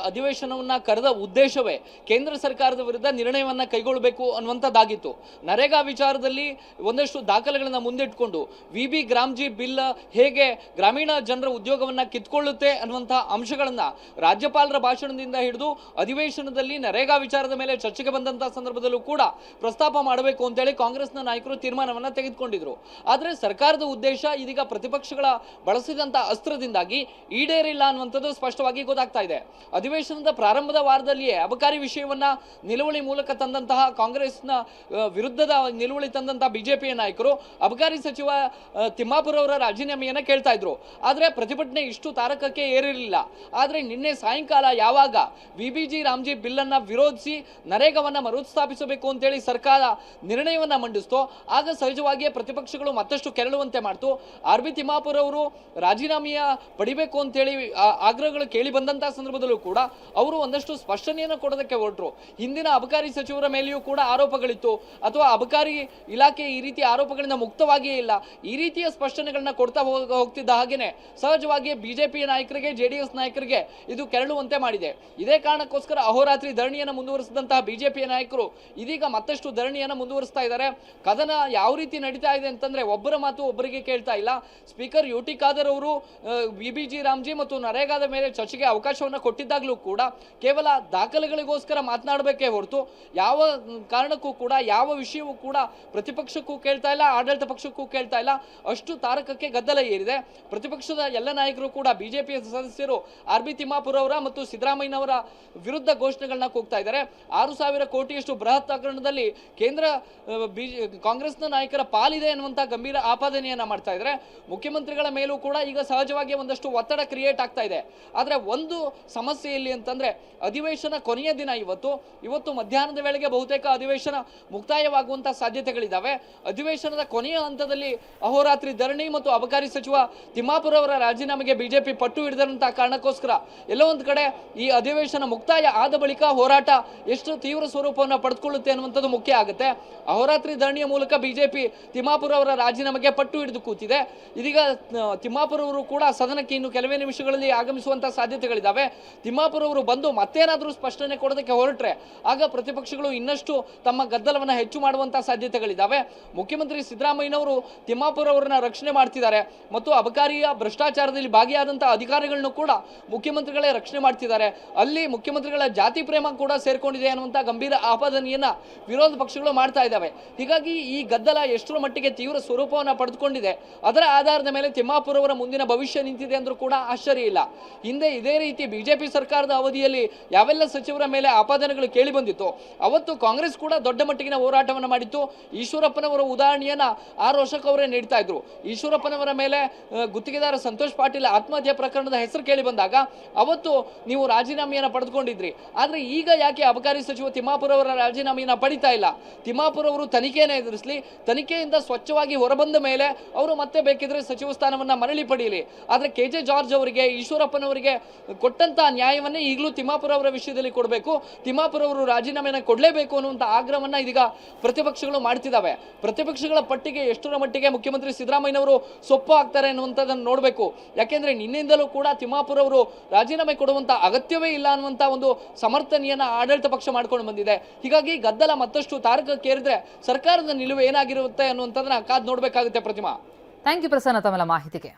ಅಧಿವೇಶನವನ್ನ ಕರೆದ ಉದ್ದೇಶವೇ ಕೇಂದ್ರ ಸರ್ಕಾರದ ವಿರುದ್ಧ ನಿರ್ಣಯವನ್ನ ಕೈಗೊಳ್ಳಬೇಕು ಅನ್ನುವಂಥದ್ದಾಗಿತ್ತು. ನರೇಗಾ ವಿಚಾರದಲ್ಲಿ ಒಂದಷ್ಟು ದಾಖಲೆಗಳನ್ನ ಮುಂದಿಟ್ಕೊಂಡು VBGRT ಬಿಲ್ ಹೇಗೆ ಗ್ರಾಮೀಣ ಜನರ ಉದ್ಯೋಗವನ್ನ ಕಿತ್ಕೊಳ್ಳುತ್ತೆ ಅನ್ನುವಂತಹ ಅಂಶಗಳನ್ನ ರಾಜ್ಯಪಾಲರ ಭಾಷಣದಿಂದ ಹಿಡಿದು ಅಧಿವೇಶನದಲ್ಲಿ ನರೇಗಾ ವಿಚಾರದ ಮೇಲೆ ಚರ್ಚೆಗೆ ಬಂದಂತಹ ಸಂದರ್ಭದಲ್ಲೂ ಕೂಡ ಪ್ರಸ್ತಾಪ ಮಾಡಬೇಕು ಅಂತೇಳಿ ಕಾಂಗ್ರೆಸ್ನ ನಾಯಕರು ತೀರ್ಮಾನವನ್ನ ತೆಗೆದುಕೊಂಡಿದ್ರು. ಆದ್ರೆ ಸರ್ಕಾರದ ಉದ್ದೇಶ ಇದೀಗ ಪ್ರತಿಪಕ್ಷಗಳ ಬಳಸಿದಂತ ಅಸ್ತ್ರದಿಂದಾಗಿ ಈಡೇರಿಲ್ಲ ಅನ್ನುವಂಥದ್ದು ಸ್ಪಷ್ಟವಾಗಿ ಗೊತ್ತಾಗ್ತಾ ಇದೆ. ಅಧಿವೇಶನದ ಪ್ರಾರಂಭದ ವಾರದಲ್ಲಿಯೇ ಅಬಕಾರಿ ವಿಷಯವನ್ನ ನಿಲುವಳಿ ಮೂಲಕ ತಂದಂತಹ ಕಾಂಗ್ರೆಸ್ನ ವಿರುದ್ಧದ ನಿಲುವಳಿ ತಂದಂತಹ ಬಿಜೆಪಿಯ ನಾಯಕರು ಅಬಕಾರಿ ಸಚಿವ ತಿಮ್ಮಾಪುರ ಅವರ ರಾಜೀನಾಮೆಯನ್ನ ಕೇಳ್ತಾ ಇದ್ರು. ಆದ್ರೆ ಪ್ರತಿಭಟನೆ ಇಷ್ಟು ತಾರಕಕ್ಕೆ ಏರಿರಲಿಲ್ಲ. ಆದ್ರೆ ನಿನ್ನೆ ಸಾಯಂಕಾಲ ಯಾವಾಗ VBGRT ಬಿಲ್ ಅನ್ನ ವಿರೋಧಿಸಿ ನರೇಗಾವನ್ನ ಮರುಸ್ಥಾಪಿಸಬೇಕು ಅಂತೇಳಿ ಸರ್ಕಾರ ನಿರ್ಣಯವನ್ನ ಮಂಡಿಸ್ತೋ ಆಗ ಸಹಜವಾಗಿಯೇ ಪ್ರತಿಪಕ್ಷಗಳು ಮತ್ತಷ್ಟು ಕೆರಳುವಂತೆ ಮಾಡ್ತು. RB ತಿಮ್ಮಾಪುರ ಅವರು ರಾಜೀನಾಮೆಯ ಪಡಿಬೇಕು ಅಂತೇಳಿ ಆಗ್ರಹಗಳು ಕೇಳಿ ಬಂದಂತಹ ಸಂದರ್ಭದಲ್ಲೂ ಕೂಡ ಅವರು ಒಂದಷ್ಟು ಸ್ಪಷ್ಟನೆಯನ್ನು ಕೊಡೋದಕ್ಕೆ ಹೊರಟರು. ಹಿಂದಿನ ಅಬಕಾರಿ ಸಚಿವರ ಮೇಲೆಯೂ ಕೂಡ ಆರೋಪಗಳಿತ್ತು, ಅಥವಾ ಅಬಕಾರಿ ಇಲಾಖೆ ಈ ರೀತಿಯ ಆರೋಪಗಳಿಂದ ಮುಕ್ತವಾಗಿಯೇ ಇಲ್ಲ, ಈ ರೀತಿಯ ಸ್ಪಷ್ಟನೆಗಳನ್ನ ಕೊಡ್ತಾ ಹೋಗ್ತಿದ್ದ ಹಾಗೇನೆ ಸಹಜವಾಗಿ ಬಿಜೆಪಿಯ ನಾಯಕರಿಗೆ, JDS ನಾಯಕರಿಗೆ ಇದು ಕೆರಳುವಂತೆ ಮಾಡಿದೆ. ಇದೇ ಕಾರಣಕ್ಕೋಸ್ಕರ ಅಹೋರಾತ್ರಿ ಧರಣಿಯನ್ನು ಮುಂದುವರಿಸಿದಂತಹ ಬಿಜೆಪಿಯ ನಾಯಕರು ಇದೀಗ ಮತ್ತಷ್ಟು ಧರಣಿಯನ್ನು ಮುಂದುವರಿಸ್ತಾ ಇದ್ದಾರೆ. ಕದನ ಯಾವ ರೀತಿ ನಡೀತಾ ಇದೆ ಅಂತಂದ್ರೆ ಒಬ್ಬರ ಮಾತು ಒಬ್ಬರಿಗೆ ಕೇಳ್ತಾ ಇಲ್ಲ. ಸ್ಪೀಕರ್ UT ಖಾದರ್ ಅವರು VBGRT ಮತ್ತು ನರೇಗಾದ ಮೇಲೆ ಚರ್ಚೆಗೆ ಅವಕಾಶವನ್ನು ಕೊಟ್ಟಿದ್ದಾಗಲೂ ಕೂಡ ಕೇವಲ ದಾಖಲೆಗಳಿಗೋಸ್ಕರ ಮಾತನಾಡಬೇಕೇ ಹೊರತು ಯಾವ ಕಾರಣಕ್ಕೂ ಕೂಡ ಯಾವ ವಿಷಯವೂ ಕೂಡ ಪ್ರತಿಪಕ್ಷಕ್ಕೂ ಕೇಳ್ತಾ ಇಲ್ಲ, ಆಡಳಿತ ಪಕ್ಷಕ್ಕೂ ಕೇಳ್ತಾ ಇಲ್ಲ. ಅಷ್ಟು ತಾರಕಕ್ಕೆ ಗದ್ದಲ ಏರಿದೆ. ಪ್ರತಿಪಕ್ಷದ ಎಲ್ಲ ನಾಯಕರು ಕೂಡ ಬಿಜೆಪಿಯ ಸದಸ್ಯರು RB ತಿಮ್ಮಾಪುರ ಅವರ ಮತ್ತು ಸಿದ್ದರಾಮಯ್ಯನವರ ವಿರುದ್ಧ ಘೋಷಣೆಗಳನ್ನ ಕೂಗ್ತಾ ಇದ್ದಾರೆ. 6,000 ಕೋಟಿಯಷ್ಟು ಬೃಹತ್ ಹಗರಣದಲ್ಲಿ ಕೇಂದ್ರ ಕಾಂಗ್ರೆಸ್ನ ನಾಯಕರ ಪಾಲಿದೆ ಅನ್ನುವಂತ ಗಂಭೀರ ಆಪಾದನೆಯನ್ನ ಮಾಡ್ತಾ ಇದ್ದಾರೆ. ಮುಖ್ಯಮಂತ್ರಿಗಳ ಮೇಲೂ ಕೂಡ ಈಗ ಸಹಜವಾಗಿ ಒಂದಷ್ಟು ಒತ್ತಡ ಕ್ರಿಯೇಟ್ ಆಗ್ತಾ ಆಗ್ತಾ ಇದೆ. ಆದ್ರೆ ಒಂದು ಸಮಸ್ಯೆ ಇಲ್ಲಿ ಅಂತಂದ್ರೆ ಅಧಿವೇಶನ ಕೊನೆಯ ದಿನ ಇವತ್ತು ಮಧ್ಯಾಹ್ನದ ವೇಳೆಗೆ ಬಹುತೇಕ ಅಧಿವೇಶನ ಮುಕ್ತಾಯವಾಗುವಂತಹ ಸಾಧ್ಯತೆಗಳಿದ್ದಾವೆ. ಅಧಿವೇಶನದ ಕೊನೆಯ ಹಂತದಲ್ಲಿ ಅಹೋರಾತ್ರಿ ಧರಣಿ ಮತ್ತು ಅಬಕಾರಿ ಸಚಿವ ತಿಮ್ಮಾಪುರ ಅವರ ರಾಜೀನಾಮೆಗೆ ಬಿಜೆಪಿ ಪಟ್ಟು ಹಿಡಿದಂತಹ ಕಾರಣಕ್ಕೋಸ್ಕರ ಎಲ್ಲೋ ಒಂದು ಕಡೆ ಈ ಅಧಿವೇಶನ ಮುಕ್ತಾಯ ಆದ ಬಳಿಕ ಹೋರಾಟ ಎಷ್ಟು ತೀವ್ರ ಸ್ವರೂಪವನ್ನು ಪಡೆದುಕೊಳ್ಳುತ್ತೆ ಅನ್ನುವಂಥದ್ದು ಮುಖ್ಯ ಆಗುತ್ತೆ. ಅಹೋರಾತ್ರಿ ಧರಣಿಯ ಮೂಲಕ ಬಿಜೆಪಿ ತಿಮ್ಮಾಪುರ ಅವರ ರಾಜೀನಾಮೆಗೆ ಪಟ್ಟು ಹಿಡಿದು ಕೂತಿದೆ. ಇದೀಗ ತಿಮ್ಮಾಪುರ ಅವರು ಕೂಡ ಸದನಕ್ಕೆ ಇನ್ನು ಕೆಲವೇ ನಿಮಿಷಗಳಲ್ಲಿ ಆಗಮಿಸುವಂತಹ ಸಾಧ್ಯತೆಗಳಿದ್ದಾವೆ. ತಿಮ್ಮಾಪುರ ಅವರು ಬಂದು ಮತ್ತೇನಾದರೂ ಸ್ಪಷ್ಟನೆ ಕೊಡೋದಕ್ಕೆ ಹೊರಟ್ರೆ ಆಗ ಪ್ರತಿಪಕ್ಷಗಳು ಇನ್ನಷ್ಟು ತಮ್ಮ ಗದ್ದಲವನ್ನು ಹೆಚ್ಚು ಮಾಡುವಂತಹ ಸಾಧ್ಯತೆಗಳಿದ್ದಾವೆ. ಮುಖ್ಯಮಂತ್ರಿ ಸಿದ್ದರಾಮಯ್ಯನವರು ತಿಮ್ಮಾಪುರ ಅವರನ್ನ ರಕ್ಷಣೆ ಮಾಡ್ತಿದ್ದಾರೆ ಮತ್ತು ಅಬಕಾರಿಯ ಭ್ರಷ್ಟಾಚಾರದಲ್ಲಿ ಭಾಗಿಯಾದಂತಹ ಅಧಿಕಾರಿಗಳನ್ನು ಕೂಡ ಮುಖ್ಯಮಂತ್ರಿಗಳೇ ರಕ್ಷಣೆ ಮಾಡ್ತಿದ್ದಾರೆ. ಅಲ್ಲಿ ಮುಖ್ಯಮಂತ್ರಿಗಳ ಜಾತಿ ಪ್ರೇಮ ಕೂಡ ಸೇರ್ಕೊಂಡಿದೆ ಅನ್ನುವಂತಹ ಗಂಭೀರ ಆಪಾದನೆಯನ್ನ ವಿರೋಧ ಪಕ್ಷಗಳು ಮಾಡ್ತಾ ಇದ್ದಾವೆ. ಹೀಗಾಗಿ ಈ ಗದ್ದಲ ಎಷ್ಟರ ಮಟ್ಟಿಗೆ ತೀವ್ರ ಸ್ವರೂಪವನ್ನು ಪಡೆದುಕೊಂಡಿದೆ, ಅದರ ಆಧಾರದ ಮೇಲೆ ತಿಮ್ಮಾಪುರ ಅವರ ಮುಂದಿನ ಭವಿಷ್ಯ ನಿಂತಿದೆ ಅಂದ್ರೂ ಕೂಡ ಆಶ್ಚರ್ಯ ಇಲ್ಲ. ಹಿಂದೆ ಇದೇ ರೀತಿ ಬಿಜೆಪಿ ಸರ್ಕಾರದ ಅವಧಿಯಲ್ಲಿ ಯಾವೆಲ್ಲ ಸಚಿವರ ಮೇಲೆ ಆಪಾದನೆಗಳು ಕೇಳಿ ಬಂದಿತ್ತು, ಅವತ್ತು ಕಾಂಗ್ರೆಸ್ ಕೂಡ ದೊಡ್ಡ ಮಟ್ಟಿಗಿನ ಹೋರಾಟವನ್ನು ಮಾಡಿತ್ತು. ಈಶ್ವರಪ್ಪನವರ ಉದಾಹರಣೆಯನ್ನ ಆರ್ ಅಶೋಕ್ ಅವರೇ ನೀಡ್ತಾ ಇದ್ರು. ಈಶ್ವರಪ್ಪನವರ ಮೇಲೆ ಗುತ್ತಿಗೆದಾರ ಸಂತೋಷ್ ಪಾಟೀಲ್ ಆತ್ಮಹತ್ಯೆ ಪ್ರಕರಣದ ಹೆಸರು ಕೇಳಿ ಬಂದಾಗ ಅವತ್ತು ನೀವು ರಾಜೀನಾಮೆಯನ್ನು ಪಡೆದುಕೊಂಡಿದ್ರಿ. ಆದ್ರೆ ಈಗ ಯಾಕೆ ಅಬಕಾರಿ ಸಚಿವ ತಿಮ್ಮಾಪುರ ಅವರ ರಾಜೀನಾಮೆಯನ್ನು ಪಡಿತಾ ಇಲ್ಲ? ತಿಮ್ಮಾಪುರ ಅವರು ತನಿಖೆಯನ್ನು ಎದುರಿಸಲಿ, ತನಿಖೆಯಿಂದ ಸ್ವಚ್ಛವಾಗಿ ಹೊರಬಂದ ಮೇಲೆ ಅವರು ಮತ್ತೆ ಬೇಕಿದ್ರೆ ಸಚಿವ ಸ್ಥಾನವನ್ನ ಮರಳಿ ಪಡೆಯಲಿ. ಆದ್ರೆ KJ ಜಾರ್ಜ್ ಅವರಿಗೆ, ಈಶ್ವರಪ್ಪನವರಿಗೆ ಕೊಟ್ಟಂತ ನ್ಯಾಯವನ್ನೇ ಈಗಲೂ ತಿಮ್ಮಾಪುರ ಅವರ ವಿಷಯದಲ್ಲಿ ಕೊಡಬೇಕು, ತಿಮ್ಮಾಪುರ ಅವರು ರಾಜೀನಾಮೆಯನ್ನು ಕೊಡಲೇಬೇಕು ಅನ್ನುವಂಥ ಆಗ್ರಹವನ್ನ ಇದೀಗ ಪ್ರತಿಪಕ್ಷಗಳು ಮಾಡ್ತಿದ್ದಾವೆ. ಪ್ರತಿಪಕ್ಷಗಳ ಪಟ್ಟಿಗೆ ಎಷ್ಟರ ಮಟ್ಟಿಗೆ ಮುಖ್ಯಮಂತ್ರಿ ಸಿದ್ದರಾಮಯ್ಯನವರು ಸೊಪ್ಪು ಹಾಕ್ತಾರೆ ಅನ್ನುವಂಥದ್ದನ್ನು ನೋಡಬೇಕು. ಯಾಕೆಂದ್ರೆ ನಿನ್ನೆಯಿಂದಲೂ ಕೂಡ ತಿಮ್ಮಾಪುರ ಅವರು ರಾಜೀನಾಮೆ ಕೊಡುವಂತ ಅಗತ್ಯವೇ ಇಲ್ಲ ಅನ್ನುವಂಥ ಒಂದು ಸಮರ್ಥನೆಯನ್ನ ಆಡಳಿತ ಪಕ್ಷ ಮಾಡ್ಕೊಂಡು ಬಂದಿದೆ. ಹೀಗಾಗಿ ಗದ್ದಲ ಮತ್ತಷ್ಟು ತಾರಕಕ್ಕೇರಿದ್ರೆ ಸರ್ಕಾರದ ನಿಲುವು ಏನಾಗಿರುತ್ತೆ ಅನ್ನುವಂಥದ್ದನ್ನ ಕಾದು ನೋಡಬೇಕಾಗುತ್ತೆ. ಪ್ರತಿಮಾ, ಥ್ಯಾಂಕ್ ಯು ಪ್ರಸನ್ನ ತಮ್ಮೆಲ್ಲ ಮಾಹಿತಿಗೆ.